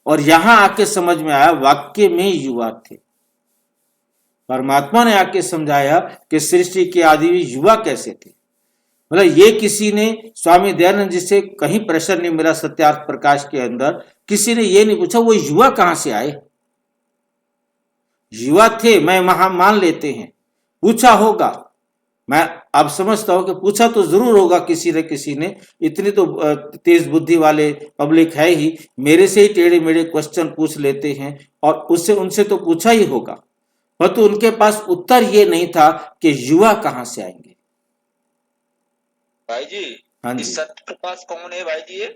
और यहां आके समझ में आया वाक्य में युवा थे। परमात्मा ने आके समझाया कि सृष्टि के आदि में युवा कैसे थे। मतलब ये किसी ने स्वामी दयानंद जी से कहीं प्रश्न नहीं मिला, सत्यार्थ प्रकाश के अंदर किसी ने ये नहीं पूछा वो युवा कहां से आए। युवा थे, मैं मान लेते हैं, पूछा होगा, मैं अब समझता हूं कि पूछा तो जरूर होगा किसी न किसी ने। इतनी तो तेज बुद्धि वाले पब्लिक है ही, मेरे से ही टेढ़े मेढ़े क्वेश्चन पूछ लेते हैं और उससे उनसे तो पूछा ही होगा, परंतु उनके पास उत्तर ये नहीं था कि युवा कहां से आएंगे। भाई जी, हाँ जी, सत्य प्रकाश कौन है भाई जी?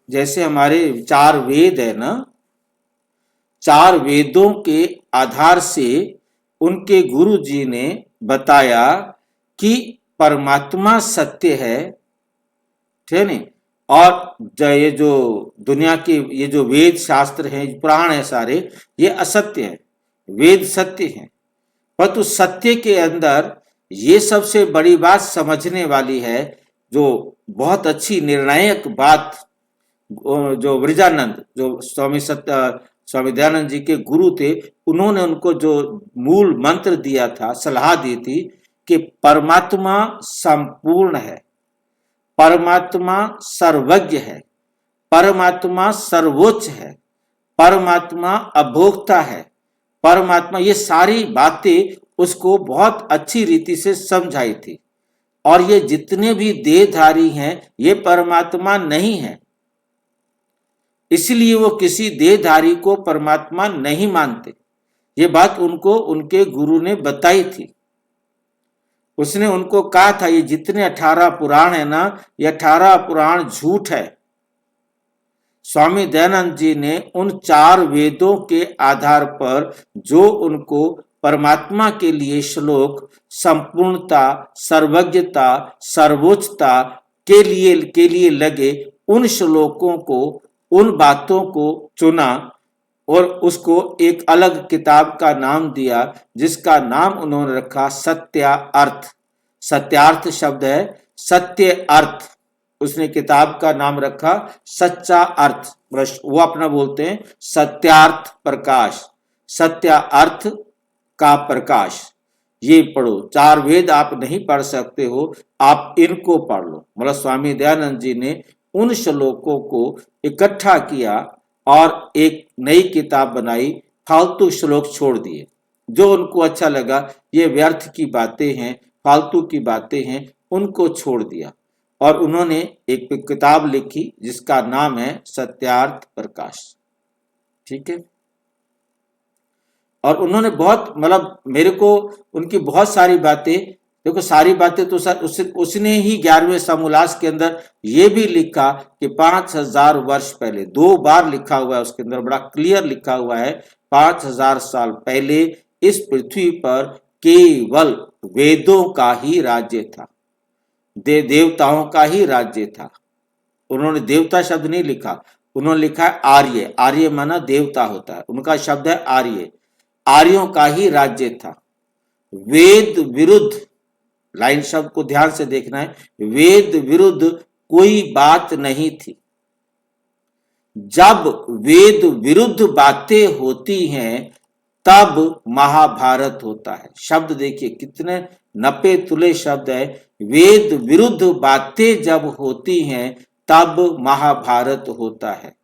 जैसे हमारे 4 वेद है ना, 4 वेदों के आधार से उनके गुरु जी ने बताया कि परमात्मा सत्य है, ठीक है। और ये जो दुनिया के ये जो वेद शास्त्र हैं, पुराण है सारे, ये असत्य है, वेद सत्य है। परंतु सत्य के अंदर ये सबसे बड़ी बात समझने वाली है जो बहुत अच्छी निर्णायक बात जो ब्रजानंद जो स्वामी दयानंद जी के गुरु थे, उन्होंने उनको जो मूल मंत्र दिया था, सलाह दी थी कि परमात्मा संपूर्ण है, परमात्मा सर्वज्ञ है, परमात्मा सर्वोच्च है, परमात्मा अभोक्ता है, परमात्मा, ये सारी बातें उसको बहुत अच्छी रीति से समझाई थी। और ये जितने भी देहधारी हैं ये परमात्मा नहीं है, इसलिए वो किसी देहधारी को परमात्मा नहीं मानते। ये बात उनको उनके गुरु ने बताई थी। उसने उनको कहा था ये जितने 18 पुराण है ना, ये 18 पुराण झूठ है। स्वामी दयानंद जी ने उन 4 वेदों के आधार पर जो उनको परमात्मा के लिए श्लोक संपूर्णता, सर्वज्ञता, सर्वोच्चता के लिए लगे, उन श्लोकों को, उन बातों को चुना और उसको एक अलग किताब का नाम दिया, जिसका नाम उन्होंने रखा सत्यार्थ। सत्यार्थ शब्द है सत्य अर्थ, उसने किताब का नाम रखा सच्चा अर्थ। वो अपना बोलते हैं सत्यार्थ प्रकाश, सत्यार्थ का प्रकाश। ये पढ़ो, 4 वेद आप नहीं पढ़ सकते हो, आप इनको पढ़ लो। मतलब स्वामी दयानंद जी ने उन श्लोकों को इकट्ठा किया और एक नई किताब बनाई, फालतू श्लोक छोड़ दिए जो उनको अच्छा लगा, ये व्यर्थ की बातें हैं, फालतू की बातें हैं, उनको छोड़ दिया और उन्होंने एक किताब लिखी जिसका नाम है सत्यार्थ प्रकाश। ठीक है। और उन्होंने बहुत, मतलब मेरे को उनकी बहुत सारी बातें, देखो सारी बातें तो उसने ही 11वें समोल्लास के अंदर ये भी लिखा कि 5000 वर्ष पहले, 2 बार लिखा हुआ है उसके अंदर, बड़ा क्लियर लिखा हुआ है, 5000 साल पहले इस पृथ्वी पर केवल वेदों का ही राज्य था, देवताओं का ही राज्य था। उन्होंने देवता शब्द नहीं लिखा, उन्होंने लिखा है आर्य। आर्य माना देवता होता है, उनका शब्द है आर्य। आर्यों का ही राज्य था। वेद विरुद्ध, लाइन शब्द को ध्यान से देखना है, वेद विरुद्ध कोई बात नहीं थी। जब वेद विरुद्ध बातें होती हैं तब महाभारत होता है। शब्द देखिए कितने नपे तुले शब्द है। वेद विरुद्ध बातें जब होती हैं तब महाभारत होता है।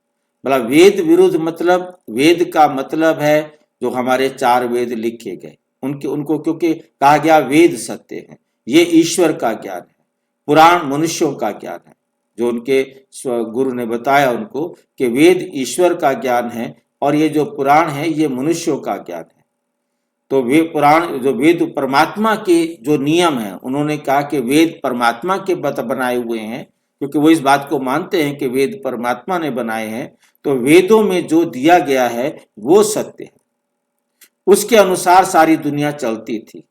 मतलब वेद विरुद्ध मतलब, वेद का मतलब है जो हमारे 4 वेद लिखे गए, उनको क्योंकि कहा गया वेद सत्य है, ये ईश्वर का ज्ञान है, पुराण मनुष्यों का ज्ञान है। जो उनके गुरु ने बताया उनको कि वेद ईश्वर का ज्ञान है और ये जो पुराण है ये मनुष्यों का ज्ञान है। तो वे पुराण, जो वेद परमात्मा के जो नियम है, उन्होंने कहा कि वेद परमात्मा के बनाए हुए हैं, क्योंकि वो इस बात को मानते हैं कि वेद परमात्मा ने बनाए हैं। तो वेदों में जो दिया गया है वो सत्य है, उसके अनुसार सारी दुनिया चलती थी,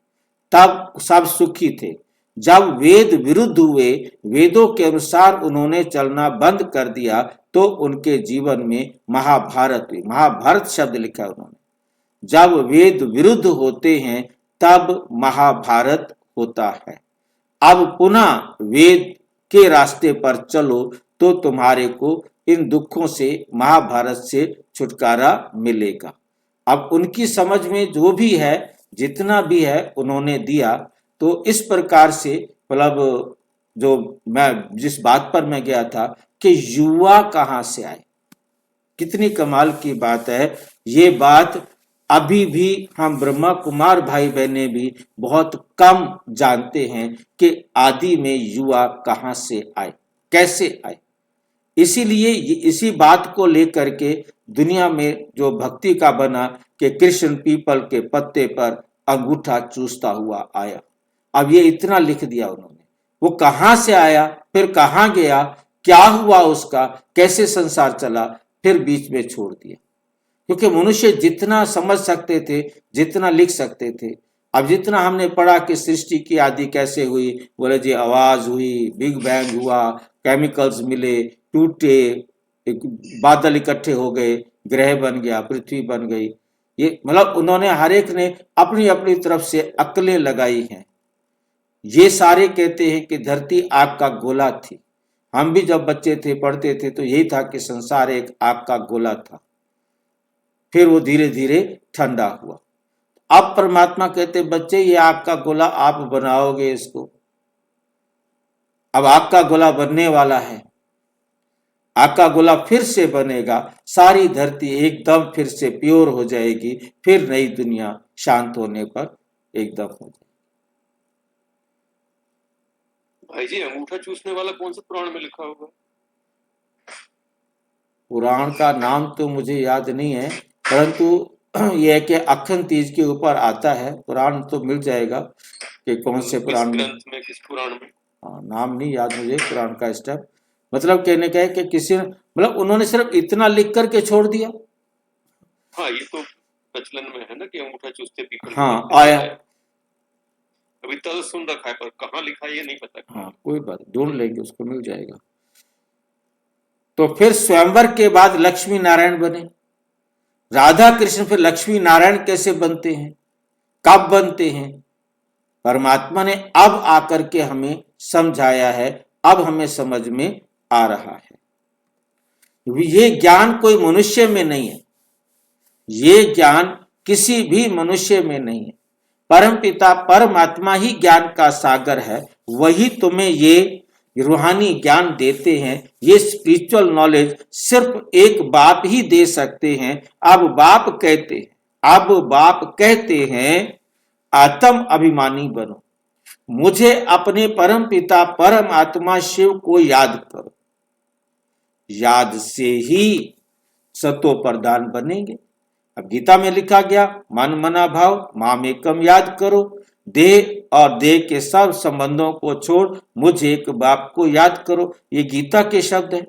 तब सब सुखी थे। जब वेद विरुद्ध हुए, वेदों के अनुसार उन्होंने चलना बंद कर दिया, तो उनके जीवन में महाभारत हुई। महाभारत शब्द लिखा उन्होंने। जब वेद विरुद्ध होते हैं तब महाभारत होता है। अब पुनः वेद के रास्ते पर चलो तो तुम्हारे को इन दुखों से, महाभारत से छुटकारा मिलेगा। अब उनकी समझ में जो भी है, जितना भी है उन्होंने दिया। तो इस प्रकार से, मतलब जो मैं जिस बात पर मैं गया था कि युवा कहाँ से आए, कितनी कमाल की बात है। ये बात अभी भी हम ब्रह्मा कुमार भाई बहने भी बहुत कम जानते हैं कि आदि में युवा कहाँ से आए, कैसे आए। इसीलिए इसी बात को लेकर के दुनिया में जो भक्ति का बना कि कृष्ण पीपल के पत्ते पर अंगूठा चूसता हुआ आया। अब ये इतना लिख दिया उन्होंने, वो कहाँ से आया, फिर कहाँ गया, क्या हुआ उसका, कैसे संसार चला, फिर बीच में छोड़ दिया। क्योंकि मनुष्य जितना समझ सकते थे, जितना लिख सकते थे, अब जितना हमने पढ़ा कि सृष्टि की आदि कैसे हुई, बोले जी आवाज हुई, बिग बैंग हुआ, केमिकल्स मिले, टूटे, बादल इकट्ठे हो गए, ग्रह बन गया, पृथ्वी बन गई। ये मतलब उन्होंने हर एक ने अपनी अपनी तरफ से अकलें लगाई हैं। ये सारे कहते हैं कि धरती आग का गोला थी। हम भी जब बच्चे थे पढ़ते थे तो यही था कि संसार एक आग का गोला था, फिर वो धीरे धीरे ठंडा हुआ। अब परमात्मा कहते बच्चे ये आग का गोला आप बनाओगे इसको। अब आग का गोला बनने वाला है, आग का गोला फिर से बनेगा, सारी धरती एकदम फिर से प्योर हो जाएगी, फिर नई दुनिया शांत होने पर एकदम हो जाएगी। भाई जी अंगूठा चूसने वाला कौन सा पुराण में लिखा होगा? पुराण का नाम तो मुझे याद नहीं है, परंतु यह है कि अखंड तीज के ऊपर आता है। पुराण तो मिल जाएगा कि कौन से पुराण में, किस पुराण में? हाँ, नाम नहीं याद मुझे पुराण का स्टेप। मतलब कहने का है कि किसी मतलब उन्होंने सिर्फ इतना लिख करके छोड़ दिया। हाँ ये तो प्रचलन में है ना कि अंगूठा चूसते पीपल। हाँ आया, अभी तक सुन रखा है पर कहाँ लिखा है ये नहीं पता। हाँ कोई बात, ढूंढ लेंगे उसको, मिल जाएगा। तो फिर स्वयंवर के बाद लक्ष्मी नारायण बने। राधा कृष्ण फिर लक्ष्मी नारायण कैसे बनते हैं, कब बनते हैं? परमात्मा ने अब आकर के हमें समझाया है, अब हमें समझ में आ रहा है। ये ज्ञान कोई मनुष्य में नहीं है, ये ज्ञान किसी भी मनुष्य में नहीं है। परमपिता परमात्मा ही ज्ञान का सागर है, वही तुम्हें ये रूहानी ज्ञान देते हैं। ये स्पिरिचुअल नॉलेज सिर्फ एक बाप ही दे सकते हैं। अब बाप कहते हैं आत्म अभिमानी बनो, मुझे अपने परम पिता परमात्मा शिव को याद करो, याद से ही सतो प्रधान बनेंगे। अब गीता में लिखा गया मन मना भाव मामेकम याद करो, देह और देह के सब संबंधों को छोड़ मुझे एक बाप को याद करो। ये गीता के शब्द है।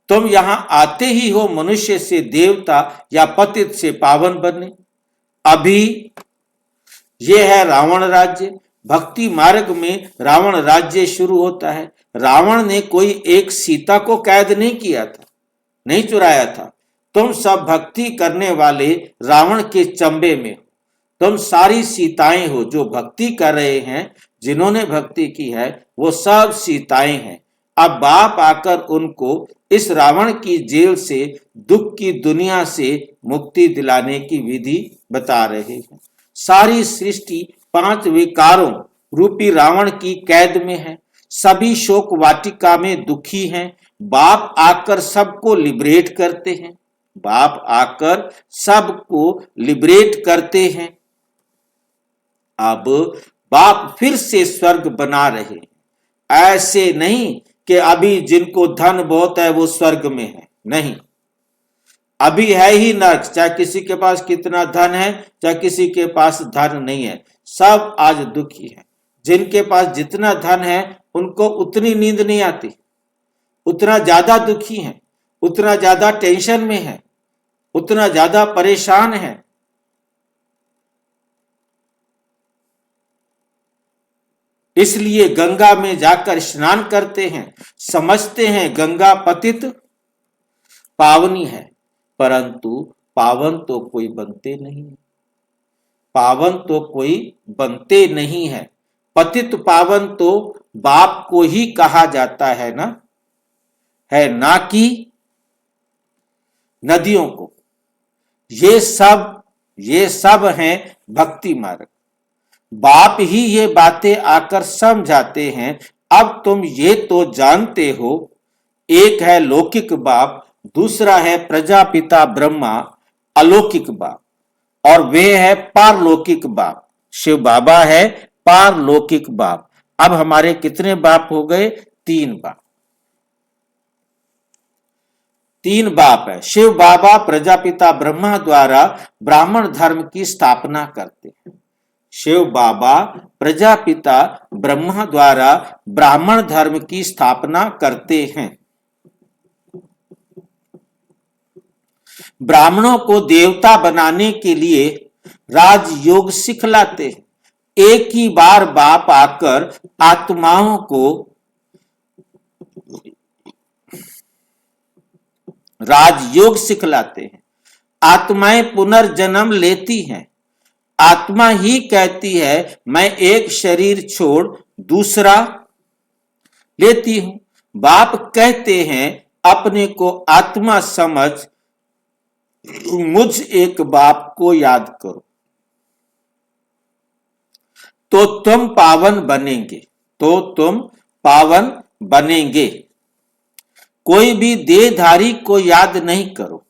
तुम यहां आते ही हो मनुष्य से देवता या पतित से पावन बनने। अभी ये है रावण राज्य। भक्ति मार्ग में रावण राज्य शुरू होता है। रावण ने कोई एक सीता को कैद नहीं किया था, नहीं चुराया था। तुम सब भक्ति करने वाले रावण के चंबे में हो। तुम सारी सीताएं हो जो भक्ति कर रहे हैं, जिन्होंने भक्ति की है वो सब सीताएं हैं। अब बाप आकर उनको इस रावण की जेल से, दुख की दुनिया से मुक्ति दिलाने की विधि बता रहे हैं। सारी सृष्टि 5 विकारों रूपी रावण की कैद में है। सभी शोक वाटिका में दुखी हैं। बाप आकर सबको लिबरेट करते हैं। बाप आकर सबको लिबरेट करते हैं। अब बाप फिर से स्वर्ग बना रहे। ऐसे नहीं कि अभी जिनको धन बहुत है वो स्वर्ग में है, नहीं, अभी है ही नर्क। चाहे किसी के पास कितना धन है, चाहे किसी के पास धन नहीं है, सब आज दुखी है। जिनके पास जितना धन है उनको उतनी नींद नहीं आती, उतना ज्यादा दुखी है, उतना ज्यादा टेंशन में है, उतना ज्यादा परेशान है। इसलिए गंगा में जाकर स्नान करते हैं, समझते हैं गंगा पतित पावनी है, परंतु पावन तो कोई बनते नहीं है। पावन तो कोई बनते नहीं है। पतित पावन तो बाप को ही कहा जाता है ना कि नदियों को। ये सब हैं भक्ति मार्ग। बाप ही ये बातें आकर समझाते हैं। अब तुम ये तो जानते हो, एक है लौकिक बाप, दूसरा है प्रजापिता ब्रह्मा अलौकिक बाप, और वे है पारलौकिक बाप। शिव बाबा है पारलौकिक बाप। अब हमारे कितने बाप हो गए? 3 बाप। 3 बाप है। शिव बाबा प्रजापिता ब्रह्मा द्वारा ब्राह्मण धर्म की स्थापना करते हैं। शिव बाबा प्रजापिता ब्रह्मा द्वारा ब्राह्मण धर्म की स्थापना करते हैं। ब्राह्मणों को देवता बनाने के लिए राजयोग सिखलाते हैं। एक ही बार बाप आकर आत्माओं को राजयोग सिखलाते हैं। आत्माएं पुनर्जन्म लेती हैं। आत्मा ही कहती है मैं एक शरीर छोड़ दूसरा लेती हूं। बाप कहते हैं अपने को आत्मा समझ मुझ एक बाप को याद करो तो तुम पावन बनेंगे, तो तुम पावन बनेंगे। कोई भी देहधारी को याद नहीं करो,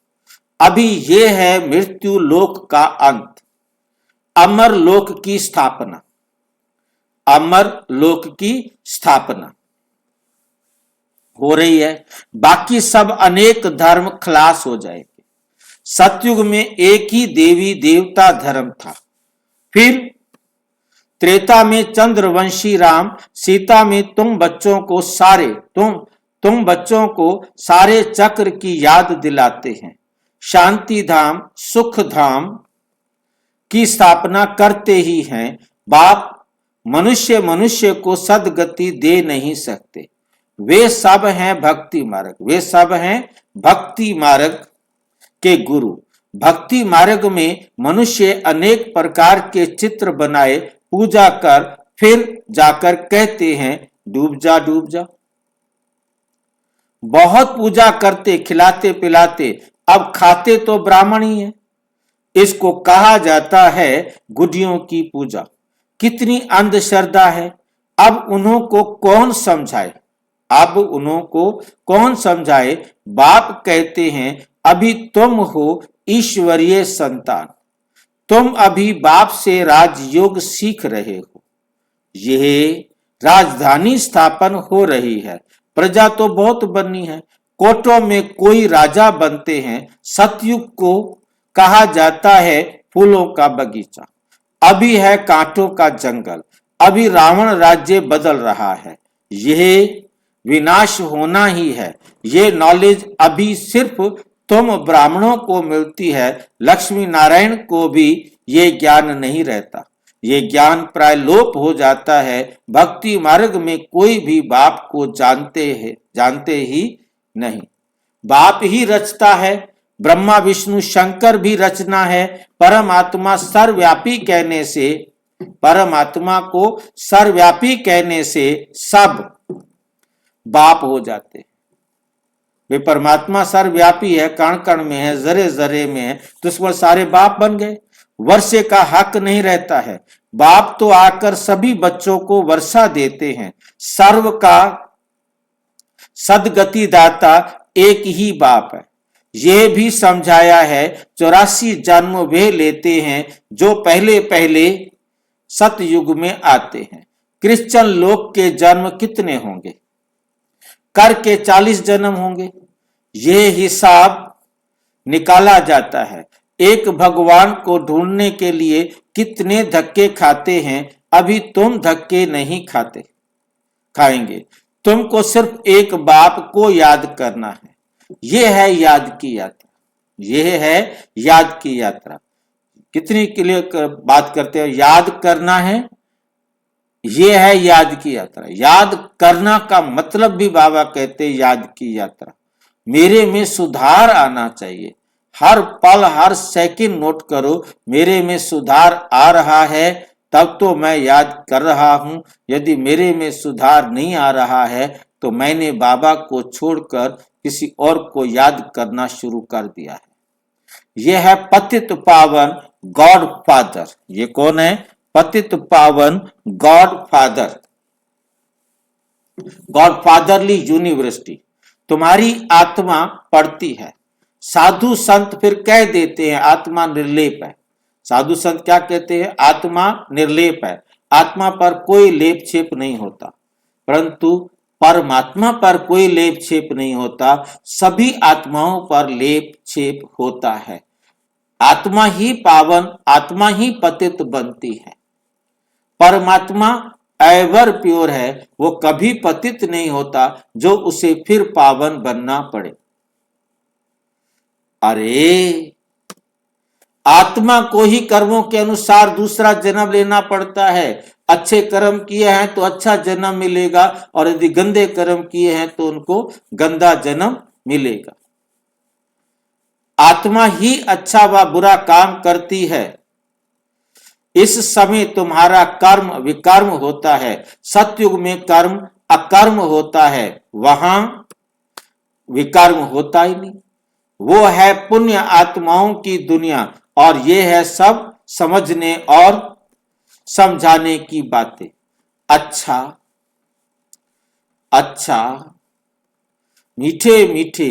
अभी ये है मृत्यु लोक का अंत, अमर लोक की स्थापना, अमर लोक की स्थापना हो रही है। बाकी सब अनेक धर्म खलास हो जाएंगे। सतयुग में एक ही देवी देवता धर्म था, फिर त्रेता में चंद्रवंशी राम, सीता में तुम बच्चों को सारे चक्र की याद दिलाते हैं, शांति धाम सुख धाम की स्थापना करते ही हैं। बाप मनुष्य को सदगति दे नहीं सकते। वे सब हैं भक्ति मार्ग, वे सब हैं भक्ति मार्ग के गुरु। भक्ति मार्ग में मनुष्य अनेक प्रकार के चित्र बनाए पूजा कर फिर जाकर कहते हैं डूब जा डूब जा। बहुत पूजा करते खिलाते पिलाते, अब खाते तो ब्राह्मण ही है। इसको कहा जाता है गुडियों की पूजा। कितनी अंधश्रद्धा है। अब उन्हों को कौन समझाए, अब उन्हों को कौन समझाए। बाप कहते हैं अभी तुम हो ईश्वरीय संतान, तुम अभी बाप से राजयोग सीख रहे हो। यह राजधानी स्थापन हो रही है। प्रजा तो बहुत बननी है, कोटों में कोई राजा बनते हैं। सतयुग को कहा जाता है फूलों का बगीचा। अभी है कांटों का जंगल, अभी रावण राज्य बदल रहा है। यह विनाश होना ही है। ये नॉलेज अभी सिर्फ तुम ब्राह्मणों को मिलती है, लक्ष्मी नारायण को भी ये ज्ञान नहीं रहता। ये ज्ञान प्राय लोप हो जाता है। भक्ति मार्ग में कोई भी बाप को जानते ही नहीं। बाप ही रचता है, ब्रह्मा विष्णु शंकर भी रचना है। परमात्मा सर्वव्यापी कहने से, परमात्मा को सर्वव्यापी कहने से सब बाप हो जाते हैं। वे परमात्मा सर्वव्यापी है, कण कण में है, जरे जरे में है, तो उस पर सारे बाप बन गए। वर्षे का हक नहीं रहता है। बाप तो आकर सभी बच्चों को वर्षा देते हैं। सर्व का सदगति दाता एक ही बाप है। यह भी समझाया है 84 जन्म वे लेते हैं जो पहले पहले सतयुग में आते हैं। क्रिश्चियन लोग के जन्म कितने होंगे? करके 40 जन्म होंगे। यह हिसाब निकाला जाता है। एक भगवान को ढूंढने के लिए कितने धक्के खाते हैं। अभी तुम धक्के नहीं खाएंगे। तुमको सिर्फ एक बाप को याद करना है। यह है याद की यात्रा, यह है याद की यात्रा। कितनी के लिए बात करते हो? याद करना है, यह है याद की यात्रा। याद करना का मतलब भी बाबा कहते हैं याद की यात्रा। मेरे में सुधार आना चाहिए। हर पल हर सेकंड नोट करो, मेरे में सुधार आ रहा है तब तो मैं याद कर रहा हूं। यदि मेरे में सुधार नहीं आ रहा है तो मैंने बाबा को छोड़कर किसी और को याद करना शुरू कर दिया है। यह है पतित पावन गॉड फादर। ये कौन है? पतित पावन God father, God fatherly university. तुम्हारी आत्मा पढ़ती है। साधु संत फिर कह देते हैं आत्मा निर्लेप है। साधु संत क्या कहते हैं? आत्मा निर्लेप है। आत्मा पर कोई लेप छेप नहीं होता, परंतु परमात्मा पर कोई लेप छेप नहीं होता। सभी आत्माओं पर लेप छेप होता है। आत्मा ही पावन, आत्मा ही पतित बनती है। परमात्मा एवर प्योर है, वो कभी पतित नहीं होता जो उसे फिर पावन बनना पड़े। अरे आत्मा को ही कर्मों के अनुसार दूसरा जन्म लेना पड़ता है। अच्छे कर्म किए हैं तो अच्छा जन्म मिलेगा, और यदि गंदे कर्म किए हैं तो उनको गंदा जन्म मिलेगा। आत्मा ही अच्छा व बुरा काम करती है। इस समय तुम्हारा कर्म विकर्म होता है, सतयुग में कर्म अकर्म होता है, वहां विकर्म होता ही नहीं। वो है पुण्य आत्माओं की दुनिया और ये है सब समझने और समझाने की बातें। अच्छा अच्छा, मीठे मीठे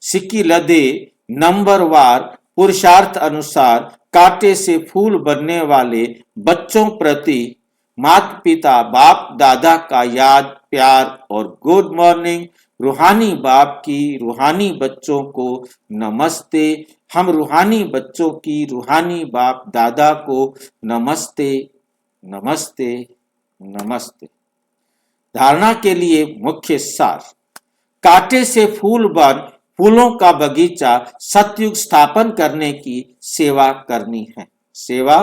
सिक्की लदे नंबरवार पुरुषार्थ अनुसार कांटे से फूल बनने वाले बच्चों प्रति माता पिता बाप दादा का याद प्यार और गुड मॉर्निंग। रूहानी बाप की रूहानी बच्चों को नमस्ते। हम रूहानी बच्चों की रूहानी बाप दादा को नमस्ते नमस्ते नमस्ते। धारणा के लिए मुख्य सार। कांटे से फूल बन फूलों का बगीचा सतयुग स्थापन करने की सेवा करनी है, सेवा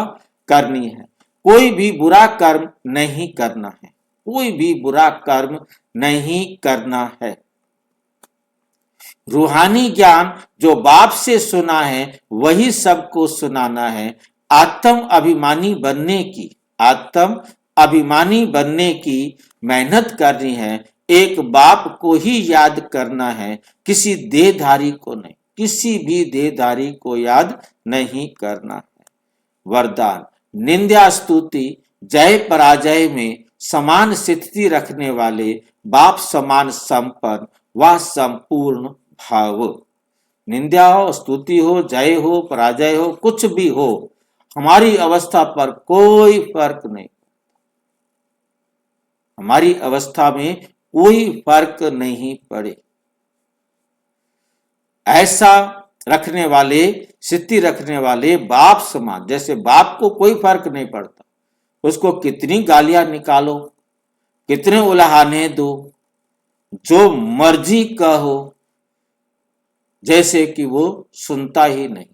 करनी है। कोई भी बुरा कर्म नहीं करना है, कोई भी बुरा कर्म नहीं करना है। रूहानी ज्ञान जो बाप से सुना है वही सबको सुनाना है। आत्म अभिमानी बनने की, आत्म अभिमानी बनने की मेहनत करनी है। एक बाप को ही याद करना है, किसी देहधारी को नहीं, किसी भी देहधारी को याद नहीं करना है। वरदान। निंदा स्तुति जय पराजय में समान स्थिति रखने वाले बाप समान संपन्न व संपूर्ण भाव। निंदा हो स्तुति हो जय हो पराजय हो कुछ भी हो, हमारी अवस्था पर कोई फर्क नहीं, हमारी अवस्था में कोई फर्क नहीं पड़े। ऐसा रखने वाले स्थिति रखने वाले बाप समान, जैसे बाप को कोई फर्क नहीं पड़ता, उसको कितनी गालियां निकालो, कितने उलाहने दो, जो मर्जी कहो, जैसे कि वो सुनता ही नहीं।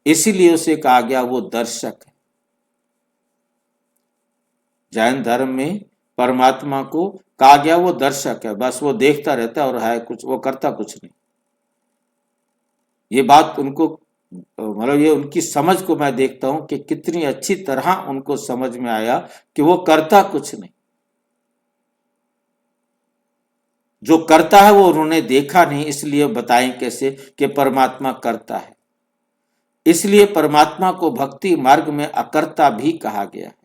इसीलिए उसे कहा गया वो दर्शक है। जैन धर्म में परमात्मा को कहा गया वो दर्शक है, बस वो देखता रहता है और है कुछ, वो करता कुछ नहीं। ये बात उनको मतलब ये उनकी समझ को मैं देखता हूं कि कितनी अच्छी तरह उनको समझ में आया कि वो करता कुछ नहीं, जो करता है वो उन्होंने देखा नहीं, इसलिए बताएं कैसे कि परमात्मा करता है। इसलिए परमात्मा को भक्ति मार्ग में अकर्ता भी कहा गया है।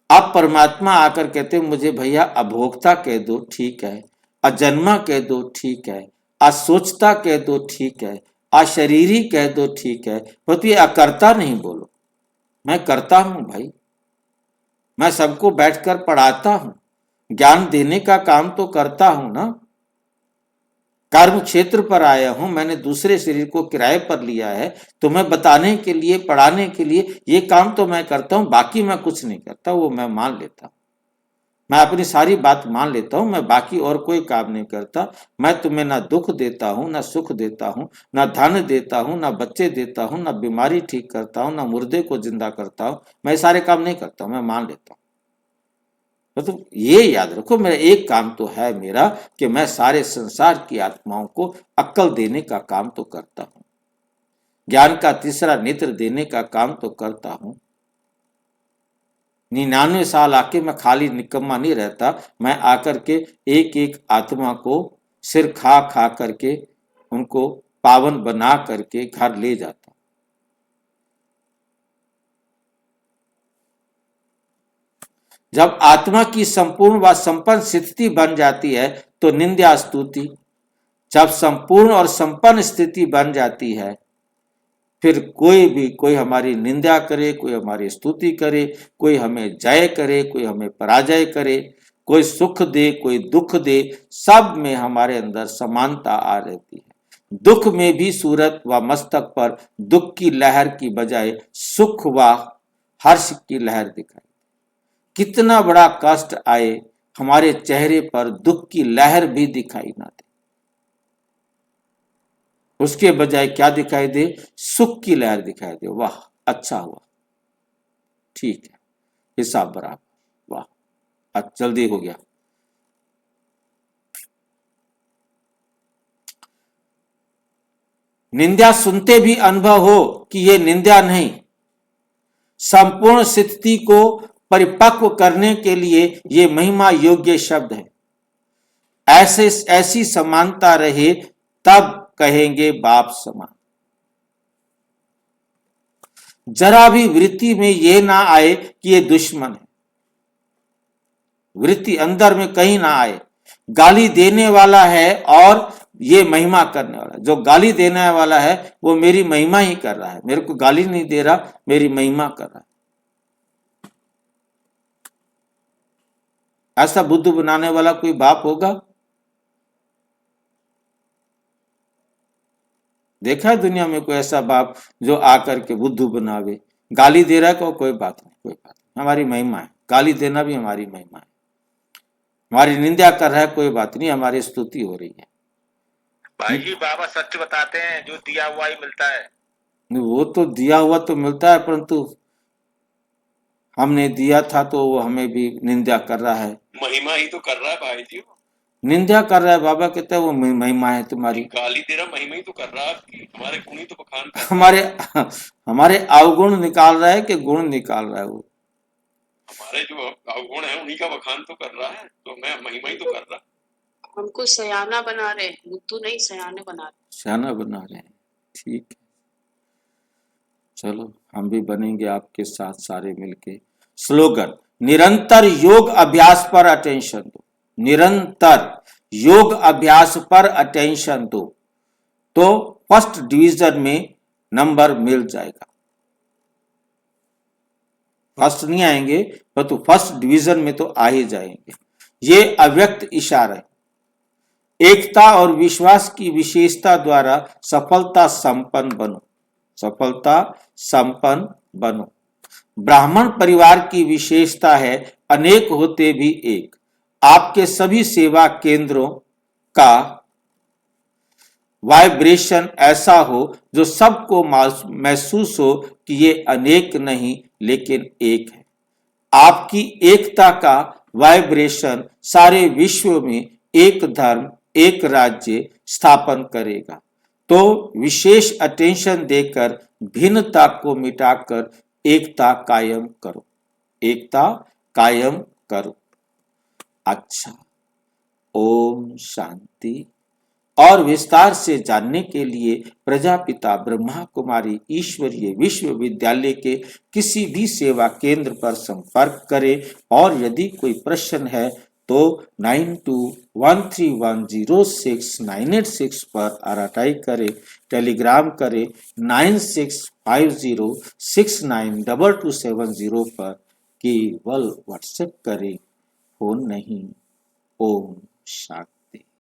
अब परमात्मा आकर कहते मुझे भैया अभोक्ता कह दो ठीक है, अजन्मा कह दो ठीक है, असोचता कह दो ठीक है, अशरीरी कह दो ठीक है, पर ये अकर्ता नहीं बोलो। मैं करता हूं भाई, मैं सबको बैठकर पढ़ाता हूं, ज्ञान देने का काम तो करता हूं ना। कर्म क्षेत्र पर आया हूं, मैंने दूसरे शरीर को किराए पर लिया है, तो मैं बताने के लिए पढ़ाने के लिए ये काम तो मैं करता हूं, बाकी मैं कुछ नहीं करता, वो मैं मान लेता हूं। मैं अपनी सारी बात मान लेता हूं, मैं बाकी और कोई काम नहीं करता। मैं तुम्हें ना दुख देता हूं, ना सुख देता हूं, ना धन देता हूं, ना बच्चे देता हूं, ना बीमारी ठीक करता हूं, ना मुर्दे को जिंदा करता हूं। मैं सारे काम नहीं करता हूं, मैं मान लेता हूं। तो ये याद रखो, मेरा एक काम तो है मेरा कि मैं सारे संसार की आत्माओं को अक्ल देने का काम तो करता हूं, ज्ञान का तीसरा नेत्र देने का काम तो करता हूं। 99 साल आके मैं खाली निकम्मा नहीं रहता, मैं आकर के एक एक आत्मा को सिर खा खा करके उनको पावन बना करके घर ले जाता। जब आत्मा की संपूर्ण व संपन्न स्थिति बन जाती है तो निंदा स्तुति, जब संपूर्ण और संपन्न स्थिति बन जाती है फिर कोई हमारी निंदा करे, कोई हमारी स्तुति करे, कोई हमें जय करे, कोई हमें पराजय करे, कोई सुख दे, कोई दुख दे, सब में हमारे अंदर समानता आ रहती है। दुख में भी सूरत व मस्तक पर दुख की लहर की बजाय सुख व हर्ष की लहर दिखाई। कितना बड़ा कष्ट आए, हमारे चेहरे पर दुख की लहर भी दिखाई ना दे, उसके बजाय क्या दिखाई दे, सुख की लहर दिखाई दे। वाह अच्छा हुआ, ठीक है, हिसाब बराबर, वाह अच्छा जल्दी हो गया। निंदा सुनते भी अनुभव हो कि ये निंदा नहीं, संपूर्ण स्थिति को परिपक्व करने के लिए ये महिमा योग्य शब्द है। ऐसी समानता रहे तब कहेंगे बाप समान। जरा भी वृत्ति में ये ना आए कि ये दुश्मन है, वृत्ति अंदर में कहीं ना आए। गाली देने वाला है और ये महिमा करने वाला, जो गाली देने वाला है वो मेरी महिमा ही कर रहा है, मेरे को गाली नहीं दे रहा, मेरी महिमा कर रहा है। ऐसा बुद्धू बनाने वाला कोई बाप होगा? देखा है दुनिया में कोई ऐसा बाप जो आकर के बुद्धू बनावे? गाली दे रहा है कोई बात नहीं, कोई बात नहीं, हमारी महिमा है। गाली देना भी हमारी महिमा है। हमारी निंदा कर रहा है कोई बात नहीं, हमारी स्तुति हो रही है। भाई जी बाबा सच बताते हैं, जो दिया हुआ ही मिलता है। वो तो दिया हुआ तो मिलता है, परंतु हमने दिया था तो वो हमें भी निंदा कर रहा है। महिमा ही तो कर रहा है भाई जी। निंदा कर रहा है। बाबा कहते हैं वो महिमा है तुम्हारी। गाली दे रहा, महिमा ही तो कर रहा है आपकी। हमारे गुण ही तो बखान कर रहा है। हमारे अवगुण निकाल रहा है कि गुण निकाल रहा है? वो हमारे जो अवगुण है उन्हीं का बखान तो कर रहा है, तो मैं महिमा ही तो कर रहा। हमको सयाना बना रहे, बुद्धू नहीं सयाने बना रहे। सयाना बना रहे हैं, ठीक है। चलो हम भी बनेंगे आपके साथ सारे मिलके। स्लोगन, निरंतर योग अभ्यास पर अटेंशन दो। निरंतर योग अभ्यास पर अटेंशन दो तो फर्स्ट डिवीजन में नंबर मिल जाएगा। फर्स्ट नहीं आएंगे परंतु फर्स्ट डिवीजन में तो आ ही जाएंगे। ये अव्यक्त इशारा है। एकता और विश्वास की विशेषता द्वारा सफलता संपन्न बनो। सफलता संपन्न बनो। ब्राह्मण परिवार की विशेषता है अनेक होते भी एक। आपके सभी सेवा केंद्रों का वाइब्रेशन ऐसा हो जो सबको महसूस हो कि ये अनेक नहीं लेकिन एक है। आपकी एकता का वाइब्रेशन सारे विश्व में एक धर्म, एक राज्य स्थापन करेगा। तो विशेष अटेंशन देकर भिन्नता को मिटाकर एकता कायम करो। एकता कायम करो। अच्छा, ओम शांति। और विस्तार से जानने के लिए प्रजापिता ब्रह्मा कुमारी ईश्वरीय विश्वविद्यालय के किसी भी सेवा केंद्र पर संपर्क करें। और यदि कोई प्रश्न है तो 9213106986 पर आरटीआई करें, टेलीग्राम करें 9650692270 पर, केवल व्हाट्सएप करें, फोन नहीं। ओम शांति।